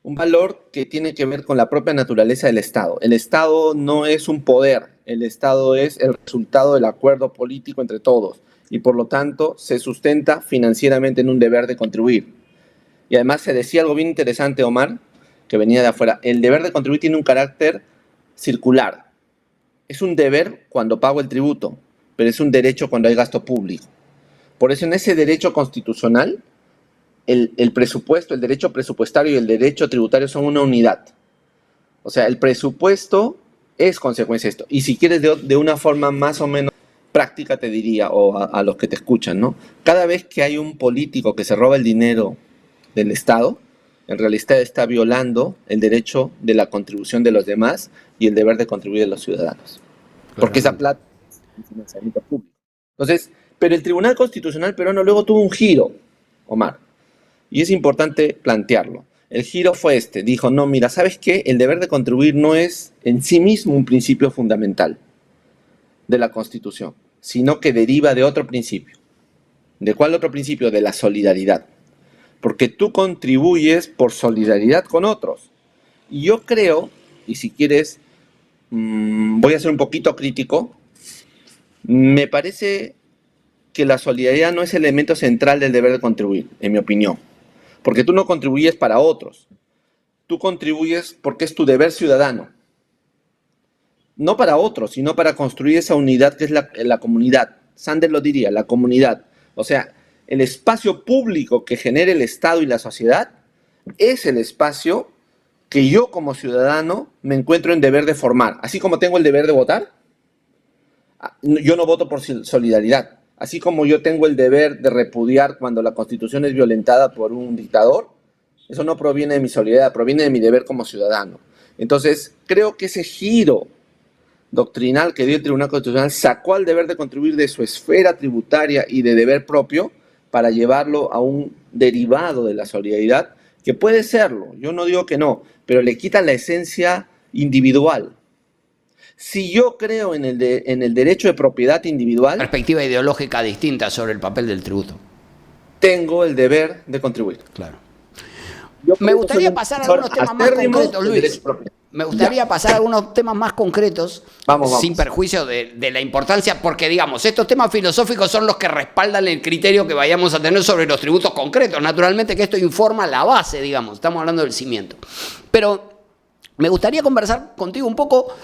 un valor que tiene que ver con la propia naturaleza del Estado. El Estado no es un poder, el Estado es el resultado del acuerdo político entre todos y por lo tanto se sustenta financieramente en un deber de contribuir. Y además se decía algo bien interesante, Omar, que venía de afuera. El deber de contribuir tiene un carácter circular. Es un deber cuando pago el tributo, pero es un derecho cuando hay gasto público. Por eso en ese derecho constitucional, el presupuesto, el derecho presupuestario y el derecho tributario son una unidad. O sea, el presupuesto es consecuencia de esto. Y si quieres de una forma más o menos práctica te diría, o a los que te escuchan, ¿no? Cada vez que hay un político que se roba el dinero del Estado, en realidad está violando el derecho de la contribución de los demás y el deber de contribuir de los ciudadanos. Porque esa plata es un financiamiento público. Entonces, pero el Tribunal Constitucional peruano luego tuvo un giro, Omar, y es importante plantearlo. El giro fue este, dijo, no, mira, ¿sabes qué? El deber de contribuir no es en sí mismo un principio fundamental de la Constitución, sino que deriva de otro principio. ¿De cuál otro principio? De la solidaridad. Porque tú contribuyes por solidaridad con otros. Y yo creo, y si quieres, voy a ser un poquito crítico, me parece que la solidaridad no es el elemento central del deber de contribuir, en mi opinión. Porque tú no contribuyes para otros. Tú contribuyes porque es tu deber ciudadano. No para otros, sino para construir esa unidad que es la comunidad. Sanders lo diría, la comunidad. O sea, el espacio público que genera el Estado y la sociedad es el espacio que yo como ciudadano me encuentro en deber de formar. Así como tengo el deber de votar, yo no voto por solidaridad. Así como yo tengo el deber de repudiar cuando la Constitución es violentada por un dictador, eso no proviene de mi solidaridad, proviene de mi deber como ciudadano. Entonces, creo que ese giro doctrinal que dio el Tribunal Constitucional sacó al deber de contribuir de su esfera tributaria y de deber propio para llevarlo a un derivado de la solidaridad, que puede serlo, yo no digo que no, pero le quita la esencia individual. Si yo creo en el derecho de propiedad individual, Perspectiva ideológica distinta sobre el papel del tributo. tengo el deber de contribuir. Claro. Me gustaría pasar a algunos temas más concretos, Luis. Me gustaría pasar a algunos temas más concretos, Vamos. sin perjuicio de la importancia, porque digamos, estos temas filosóficos son los que respaldan el criterio que vayamos a tener sobre los tributos concretos. Naturalmente que esto informa la base, digamos, estamos hablando del cimiento. Pero me gustaría conversar contigo un poco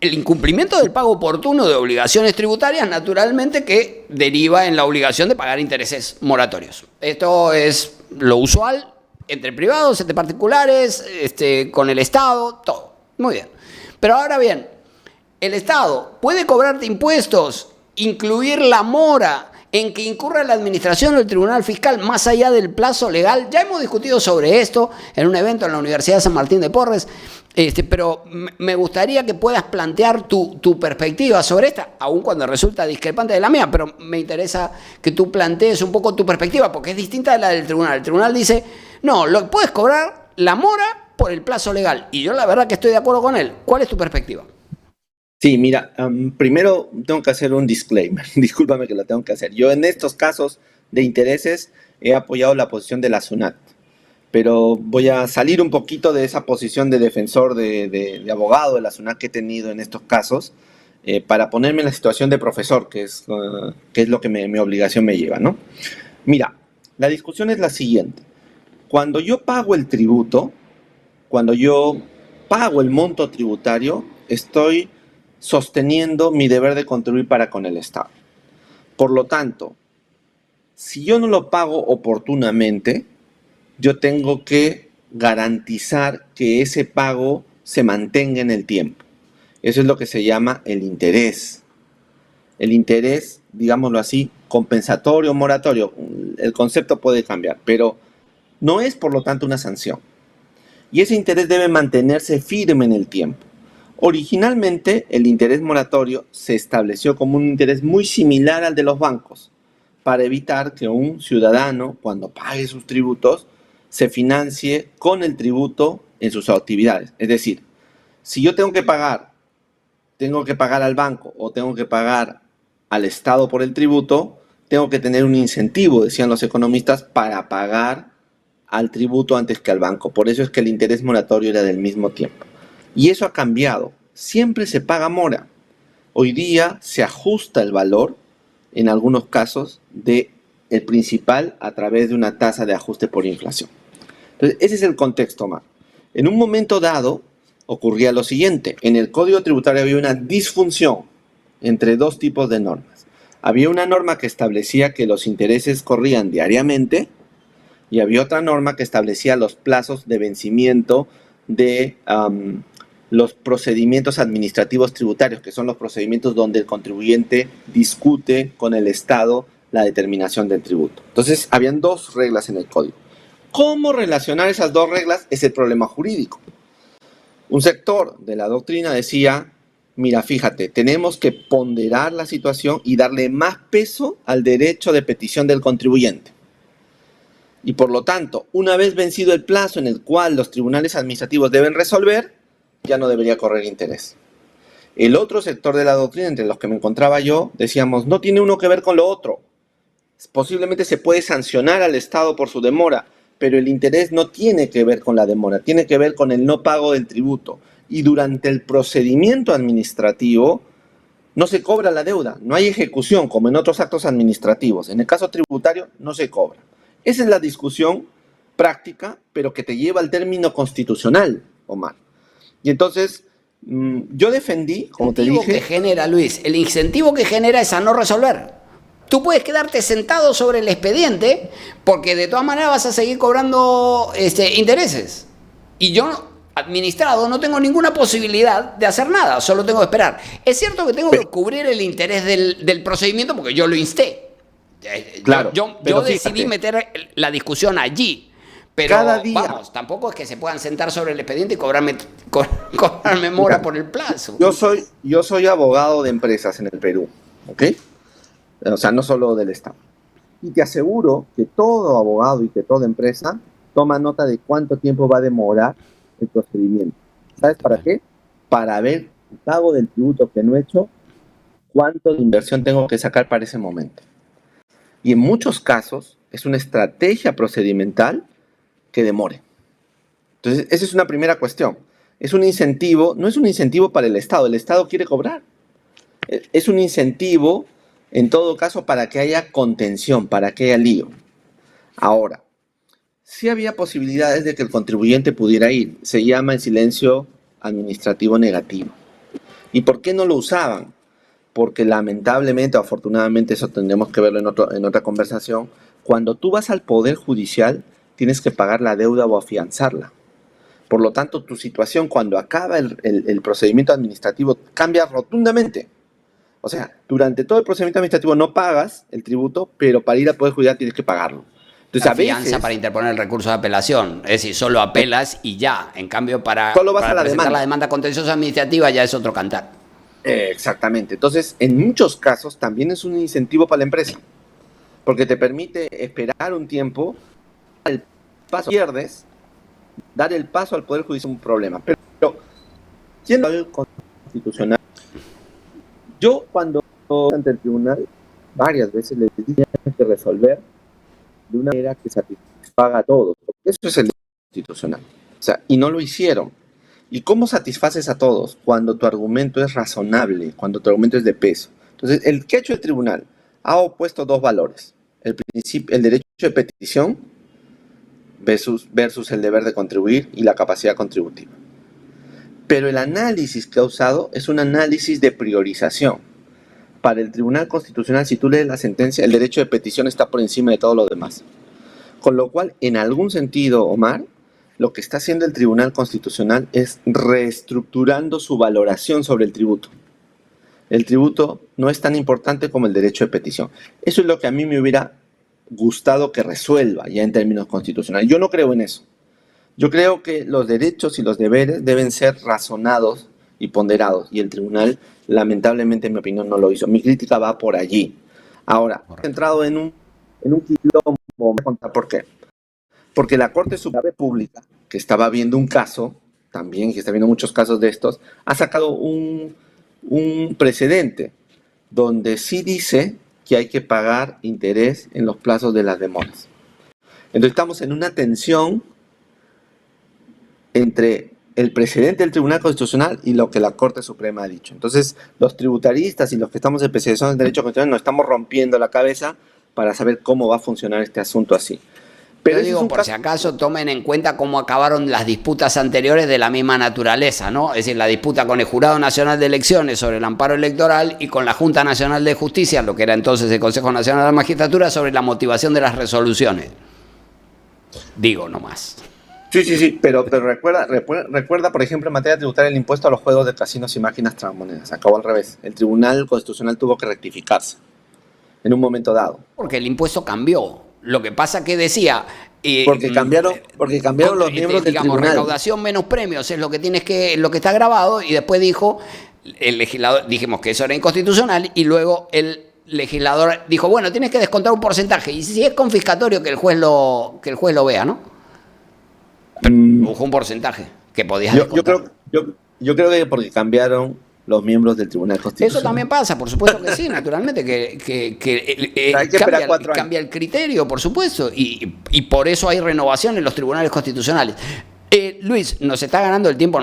el incumplimiento del pago oportuno de obligaciones tributarias, naturalmente, que deriva en la obligación de pagar intereses moratorios. Esto es lo usual entre privados, entre particulares, con el Estado, todo. Muy bien. Pero ahora bien, el Estado puede cobrarte impuestos, incluir la mora en que incurra la administración o el tribunal fiscal más allá del plazo legal. Ya hemos discutido sobre esto en un evento en la Universidad de San Martín de Porres, pero me gustaría que puedas plantear tu perspectiva sobre esta, aun cuando resulta discrepante de la mía, pero me interesa que tú plantees un poco tu perspectiva, porque es distinta de la del tribunal. El tribunal dice, no, lo puedes cobrar la mora por el plazo legal, y yo la verdad que estoy de acuerdo con él. ¿Cuál es tu perspectiva? Sí, mira, primero tengo que hacer un disclaimer, discúlpame que lo tengo que hacer. Yo en estos casos de intereses he apoyado la posición de la SUNAT, pero voy a salir un poquito de esa posición de defensor, de abogado de la SUNAT que he tenido en estos casos, para ponerme en la situación de profesor, que es lo que mi obligación me lleva, ¿no? Mira, la discusión es la siguiente. Cuando yo pago el tributo, cuando yo pago el monto tributario, estoy sosteniendo mi deber de contribuir para con el Estado. Por lo tanto, si yo no lo pago oportunamente, yo tengo que garantizar que ese pago se mantenga en el tiempo. Eso es lo que se llama el interés. El interés, digámoslo así, compensatorio, moratorio. El concepto puede cambiar, pero no es por lo tanto una sanción. Y ese interés debe mantenerse firme en el tiempo. Originalmente, el interés moratorio se estableció como un interés muy similar al de los bancos, para evitar que un ciudadano, cuando pague sus tributos, se financie con el tributo en sus actividades. Es decir, si yo tengo que pagar al banco o tengo que pagar al Estado por el tributo, tengo que tener un incentivo, decían los economistas, para pagar al tributo antes que al banco. Por eso es que el interés moratorio era del mismo tiempo. Y eso ha cambiado. Siempre se paga mora. Hoy día se ajusta el valor, en algunos casos, del principal a través de una tasa de ajuste por inflación. Entonces, ese es el contexto, Omar. En un momento dado, ocurría lo siguiente. En el Código Tributario había una disfunción entre dos tipos de normas. Había una norma que establecía que los intereses corrían diariamente y había otra norma que establecía los plazos de vencimiento de los procedimientos administrativos tributarios, que son los procedimientos donde el contribuyente discute con el Estado la determinación del tributo. Entonces, habían dos reglas en el código. ¿Cómo relacionar esas dos reglas? Es el problema jurídico. Un sector de la doctrina decía, mira, fíjate, tenemos que ponderar la situación y darle más peso al derecho de petición del contribuyente. Y por lo tanto, una vez vencido el plazo en el cual los tribunales administrativos deben resolver, ya no debería correr interés. El otro sector de la doctrina, entre los que me encontraba yo, decíamos, no tiene uno que ver con lo otro. Posiblemente se puede sancionar al Estado por su demora, pero el interés no tiene que ver con la demora, tiene que ver con el no pago del tributo. Y durante el procedimiento administrativo no se cobra la deuda, no hay ejecución como en otros actos administrativos. En el caso tributario no se cobra. Esa es la discusión práctica, pero que te lleva al término constitucional, Omar. Y entonces, yo defendí, como te dije... que genera, Luis, el incentivo que genera es a no resolver. Tú puedes quedarte sentado sobre el expediente porque de todas maneras vas a seguir cobrando intereses. Y yo, administrado, no tengo ninguna posibilidad de hacer nada, solo tengo que esperar. Es cierto que tengo que cubrir el interés del procedimiento porque yo lo insté. Claro, yo decidí meter la discusión allí. Pero cada día, vamos, tampoco es que se puedan sentar sobre el expediente y cobrarme mora por el plazo. Yo soy abogado de empresas en el Perú, ¿ok? O sea, no solo del Estado. Y te aseguro que todo abogado y que toda empresa toma nota de cuánto tiempo va a demorar el procedimiento. ¿Sabes para qué? Para ver el pago del tributo que no he hecho, cuánto de inversión tengo que sacar para ese momento. Y en muchos casos es una estrategia procedimental que demore. Entonces, esa es una primera cuestión. Es un incentivo, no es un incentivo para el Estado quiere cobrar. Es un incentivo, en todo caso, para que haya contención, para que haya lío. Ahora, sí había posibilidades de que el contribuyente pudiera ir. Se llama el silencio administrativo negativo. ¿Y por qué no lo usaban? Porque lamentablemente o afortunadamente, eso tendremos que verlo en otra conversación, cuando tú vas al Poder Judicial tienes que pagar la deuda o afianzarla. Por lo tanto, tu situación cuando acaba el procedimiento administrativo cambia rotundamente. O sea, durante todo el procedimiento administrativo no pagas el tributo, pero para ir al Poder Judicial tienes que pagarlo. Entonces, la fianza para interponer el recurso de apelación, es decir, solo apelas y ya. En cambio, para presentar la demanda contenciosa administrativa ya es otro cantar. Exactamente. Entonces, en muchos casos también es un incentivo para la empresa, porque te permite esperar un tiempo, el paso pierdes, dar el paso al Poder Judicial es un problema. Pero siendo el constitucional, yo cuando ante el tribunal varias veces les dije que resolver de una manera que satisfaga a todos, porque eso es el constitucional. O sea, y no lo hicieron. ¿Y cómo satisfaces a todos? Cuando tu argumento es razonable, cuando tu argumento es de peso. Entonces, el que ha hecho el tribunal ha opuesto dos valores: el derecho de petición versus el deber de contribuir y la capacidad contributiva. Pero el análisis que ha usado es un análisis de priorización. Para el Tribunal Constitucional, si tú lees la sentencia, el derecho de petición está por encima de todo lo demás. Con lo cual, en algún sentido, Omar, lo que está haciendo el Tribunal Constitucional es reestructurando su valoración sobre el tributo. El tributo no es tan importante como el derecho de petición. Eso es lo que a mí me hubiera gustado que resuelva ya en términos constitucionales. Yo no creo en eso. Yo creo que los derechos y los deberes deben ser razonados y ponderados, y el tribunal, lamentablemente, en mi opinión, no lo hizo. Mi crítica va por allí. Ahora, he entrado en un quilombo, me voy a contar por qué. Porque la Corte Suprema de la República, que estaba viendo un caso, también, que está viendo muchos casos de estos, ha sacado un precedente donde sí dice que hay que pagar interés en los plazos de las demoras. Entonces estamos en una tensión entre el precedente del Tribunal Constitucional y lo que la Corte Suprema ha dicho. Entonces, los tributaristas y los que estamos especializados en derecho constitucional nos estamos rompiendo la cabeza para saber cómo va a funcionar este asunto así. Pero digo, por si acaso, tomen en cuenta cómo acabaron las disputas anteriores de la misma naturaleza, ¿no? Es decir, la disputa con el Jurado Nacional de Elecciones sobre el amparo electoral y con la Junta Nacional de Justicia, lo que era entonces el Consejo Nacional de la Magistratura, sobre la motivación de las resoluciones. Digo nomás. Sí, pero recuerda, por ejemplo, en materia tributaria, el impuesto a los juegos de casinos y máquinas tragamonedas. Acabó al revés. El Tribunal Constitucional tuvo que rectificarse en un momento dado. Porque el impuesto cambió. Lo que pasa que decía... Porque cambiaron los miembros del tribunal. Recaudación menos premios es lo que está grabado, y después dijo el legislador, dijimos que eso era inconstitucional, y luego el legislador dijo, bueno, tienes que descontar un porcentaje, y si es confiscatorio, que el juez lo vea, ¿no? Buscó un porcentaje que podías descontar. Yo creo que porque cambiaron los miembros del Tribunal Constitucional. Eso también pasa, por supuesto que sí, naturalmente, cambia el criterio, por supuesto, y por eso hay renovación en los tribunales constitucionales. Luis, nos está ganando el tiempo,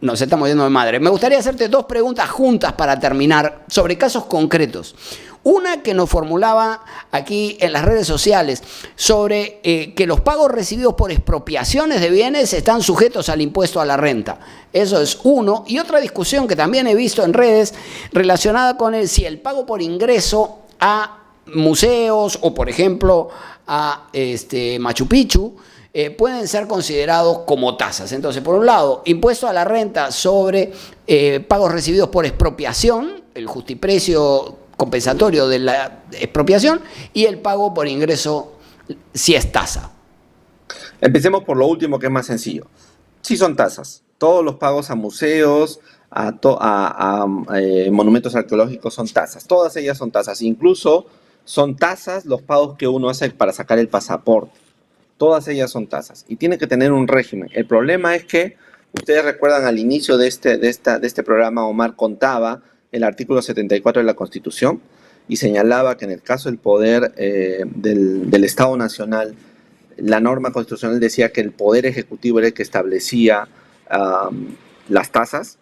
nos estamos yendo de madre. Me gustaría hacerte dos preguntas juntas para terminar sobre casos concretos. Una que nos formulaba aquí en las redes sociales sobre que los pagos recibidos por expropiaciones de bienes están sujetos al impuesto a la renta. Eso es uno. Y otra discusión que también he visto en redes relacionada con si el pago por ingreso a museos o, por ejemplo, a Machu Picchu pueden ser considerados como tasas. Entonces, por un lado, impuesto a la renta sobre pagos recibidos por expropiación, el justiprecio compensatorio de la expropiación, y el pago por ingreso si es tasa. Empecemos por lo último, que es más sencillo. Sí son tasas. Todos los pagos a museos, a monumentos arqueológicos son tasas. Todas ellas son tasas. Incluso son tasas los pagos que uno hace para sacar el pasaporte. Todas ellas son tasas. Y tiene que tener un régimen. El problema es que, ustedes recuerdan al inicio de este programa, Omar contaba el artículo 74 de la Constitución y señalaba que en el caso del poder del Estado Nacional, la norma constitucional decía que el Poder Ejecutivo era el que establecía las tasas.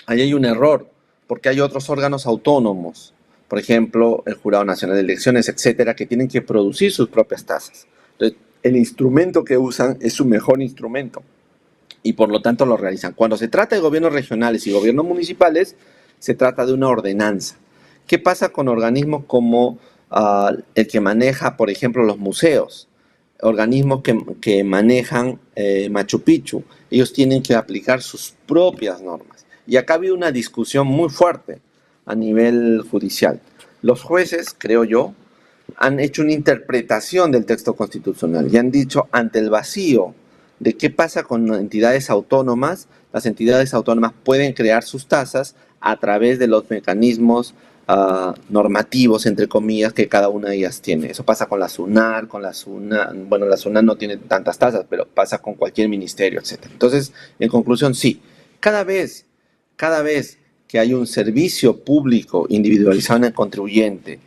Ahí hay un error, porque hay otros órganos autónomos, por ejemplo, el Jurado Nacional de Elecciones, etcétera, que tienen que producir sus propias tasas. Entonces, el instrumento que usan es su mejor instrumento. y por lo tanto lo realizan. Cuando se trata de gobiernos regionales y gobiernos municipales, se trata de una ordenanza. ¿Qué pasa con organismos como el que maneja, por ejemplo, los museos? Organismos que manejan Machu Picchu. Ellos tienen que aplicar sus propias normas. Y acá ha habido una discusión muy fuerte a nivel judicial. Los jueces, creo yo, han hecho una interpretación del texto constitucional y han dicho, ante el vacío de qué pasa con entidades autónomas, las entidades autónomas pueden crear sus tasas a través de los mecanismos normativos, entre comillas, que cada una de ellas tiene. Eso pasa con la SUNAT, bueno, la SUNAT no tiene tantas tasas, pero pasa con cualquier ministerio, etc. Entonces, en conclusión, sí, cada vez que hay un servicio público individualizado en el contribuyente,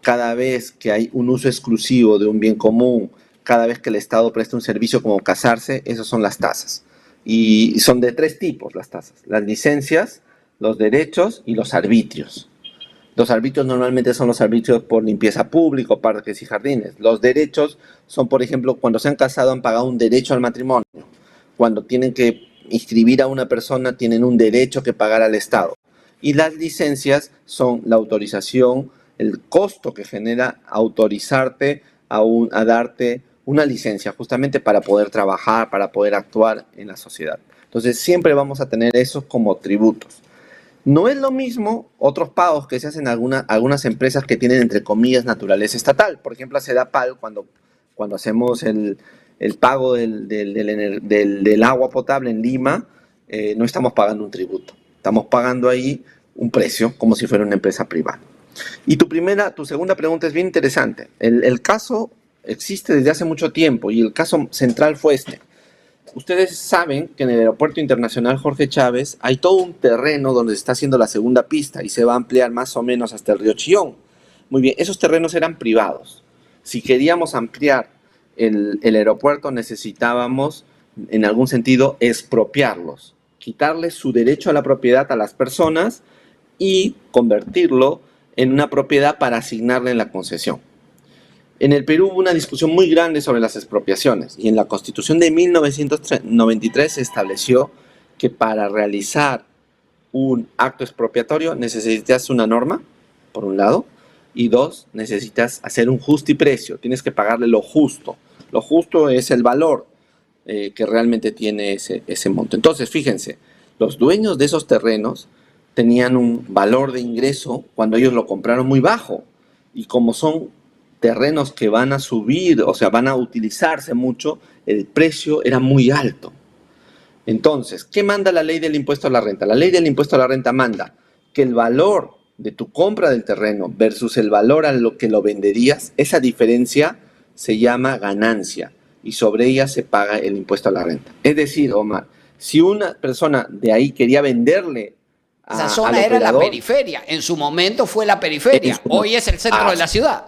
cada vez que hay un uso exclusivo de un bien común, cada vez que el Estado presta un servicio como casarse, esas son las tasas. Y son de 3 tipos las tasas: las licencias, los derechos y los arbitrios. Los arbitrios normalmente son los arbitrios por limpieza pública, parques y jardines. Los derechos son, por ejemplo, cuando se han casado han pagado un derecho al matrimonio. Cuando tienen que inscribir a una persona tienen un derecho que pagar al Estado. Y las licencias son la autorización, el costo que genera autorizarte a darte una licencia justamente para poder trabajar, para poder actuar en la sociedad. Entonces siempre vamos a tener eso como tributos. No es lo mismo otros pagos que se hacen algunas empresas que tienen, entre comillas, naturaleza estatal. Por ejemplo, a SEDAPAL, cuando hacemos el pago del agua potable en Lima, no estamos pagando un tributo. Estamos pagando ahí un precio como si fuera una empresa privada. Y tu segunda pregunta es bien interesante. El caso existe desde hace mucho tiempo y el caso central fue este. Ustedes saben que en el Aeropuerto Internacional Jorge Chávez hay todo un terreno donde se está haciendo la segunda pista y se va a ampliar más o menos hasta el río Chillón. Muy bien, esos terrenos eran privados. Si queríamos ampliar el aeropuerto necesitábamos, en algún sentido, expropiarlos, quitarles su derecho a la propiedad a las personas y convertirlo en una propiedad para asignarle en la concesión. En el Perú hubo una discusión muy grande sobre las expropiaciones y en la Constitución de 1993 se estableció que para realizar un acto expropiatorio necesitas una norma, por un lado, y 2, necesitas hacer un justiprecio, tienes que pagarle lo justo. Lo justo es el valor que realmente tiene ese monto. Entonces, fíjense, los dueños de esos terrenos tenían un valor de ingreso cuando ellos lo compraron muy bajo y como son terrenos que van a subir, o sea, van a utilizarse mucho, el precio era muy alto. Entonces, ¿qué manda la ley del impuesto a la renta? La ley del impuesto a la renta manda que el valor de tu compra del terreno versus el valor a lo que lo venderías, esa diferencia se llama ganancia y sobre ella se paga el impuesto a la renta. Es decir, Omar, si una persona de ahí quería venderle esa zona era la periferia, en su momento fue la periferia, hoy es el centro de la ciudad.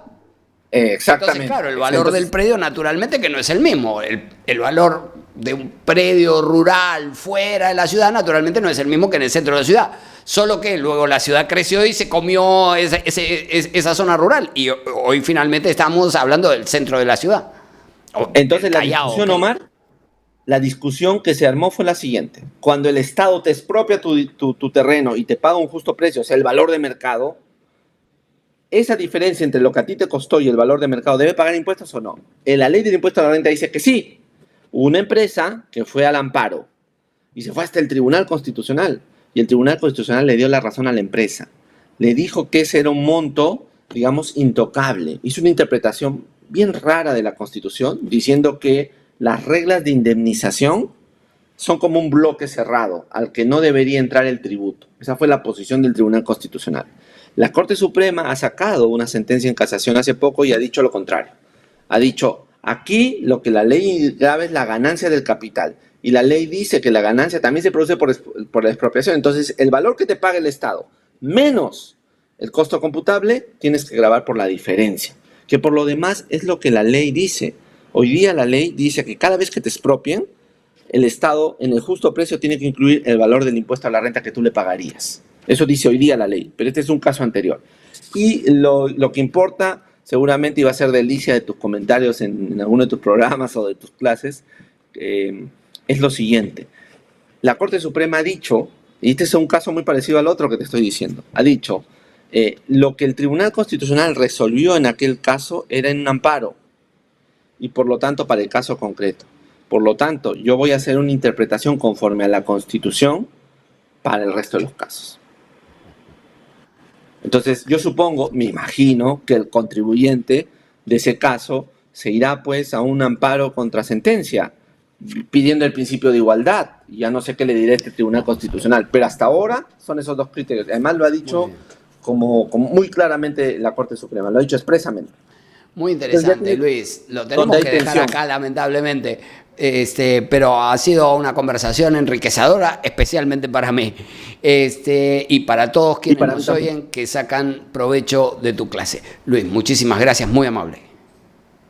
Exactamente. Entonces, claro, el valor del predio naturalmente que no es el mismo. El valor de un predio rural fuera de la ciudad naturalmente no es el mismo que en el centro de la ciudad. Solo que luego la ciudad creció y se comió esa zona rural. Y hoy finalmente estamos hablando del centro de la ciudad. Entonces la discusión, Omar, la discusión que se armó fue la siguiente. Cuando el Estado te expropia tu terreno y te paga un justo precio, o sea, el valor de mercado, esa diferencia entre lo que a ti te costó y el valor de mercado, ¿debe pagar impuestos o no? En la ley del impuesto a la renta dice que sí. Una empresa que fue al amparo y se fue hasta el Tribunal Constitucional y el Tribunal Constitucional le dio la razón a la empresa. Le dijo que ese era un monto, digamos, intocable. Hizo una interpretación bien rara de la Constitución diciendo que las reglas de indemnización son como un bloque cerrado al que no debería entrar el tributo. Esa fue la posición del Tribunal Constitucional. La Corte Suprema ha sacado una sentencia en casación hace poco y ha dicho lo contrario. Ha dicho, aquí lo que la ley grava es la ganancia del capital. Y la ley dice que la ganancia también se produce por la expropiación. Entonces, el valor que te paga el Estado menos el costo computable, tienes que gravar por la diferencia. Que por lo demás es lo que la ley dice. Hoy día la ley dice que cada vez que te expropien, el Estado en el justo precio tiene que incluir el valor del impuesto a la renta que tú le pagarías. Eso dice hoy día la ley, pero este es un caso anterior. Y lo que importa, seguramente iba a ser delicia de tus comentarios en alguno de tus programas o de tus clases, es lo siguiente. la Corte Suprema ha dicho, y este es un caso muy parecido al otro que te estoy diciendo, ha dicho, lo que el Tribunal Constitucional resolvió en aquel caso era en un amparo, y por lo tanto para el caso concreto. Por lo tanto, yo voy a hacer una interpretación conforme a la Constitución para el resto de los casos. Entonces, yo supongo, me imagino, que el contribuyente de ese caso se irá pues a un amparo contra sentencia, pidiendo el principio de igualdad. Ya no sé qué le diré a este Tribunal Constitucional, pero hasta ahora son esos dos criterios. Además lo ha dicho como muy claramente la Corte Suprema, lo ha dicho expresamente. Muy interesante, Luis. Lo tenemos que dejar acá, lamentablemente. Pero ha sido una conversación enriquecedora, especialmente para mí. Y para todos quienes nos oyen, que sacan provecho de tu clase. Luis, muchísimas gracias, muy amable.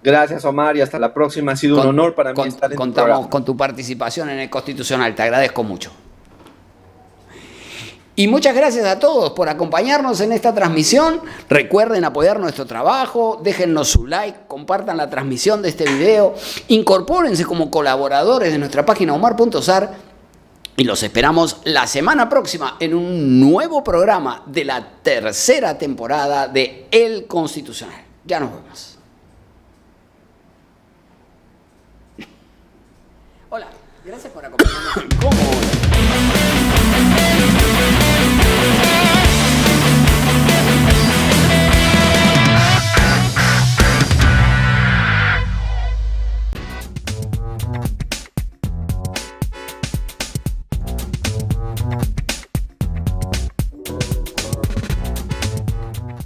Gracias, Omar, y hasta la próxima. Ha sido un honor para mí estar en tu programa. Contamos con tu participación en el Constitucional, te agradezco mucho. Y muchas gracias a todos por acompañarnos en esta transmisión. Recuerden apoyar nuestro trabajo, déjennos su like, compartan la transmisión de este video, incorpórense como colaboradores de nuestra página omar.sar y los esperamos la semana próxima en un nuevo programa de la tercera temporada de El Constitucional. Ya nos vemos.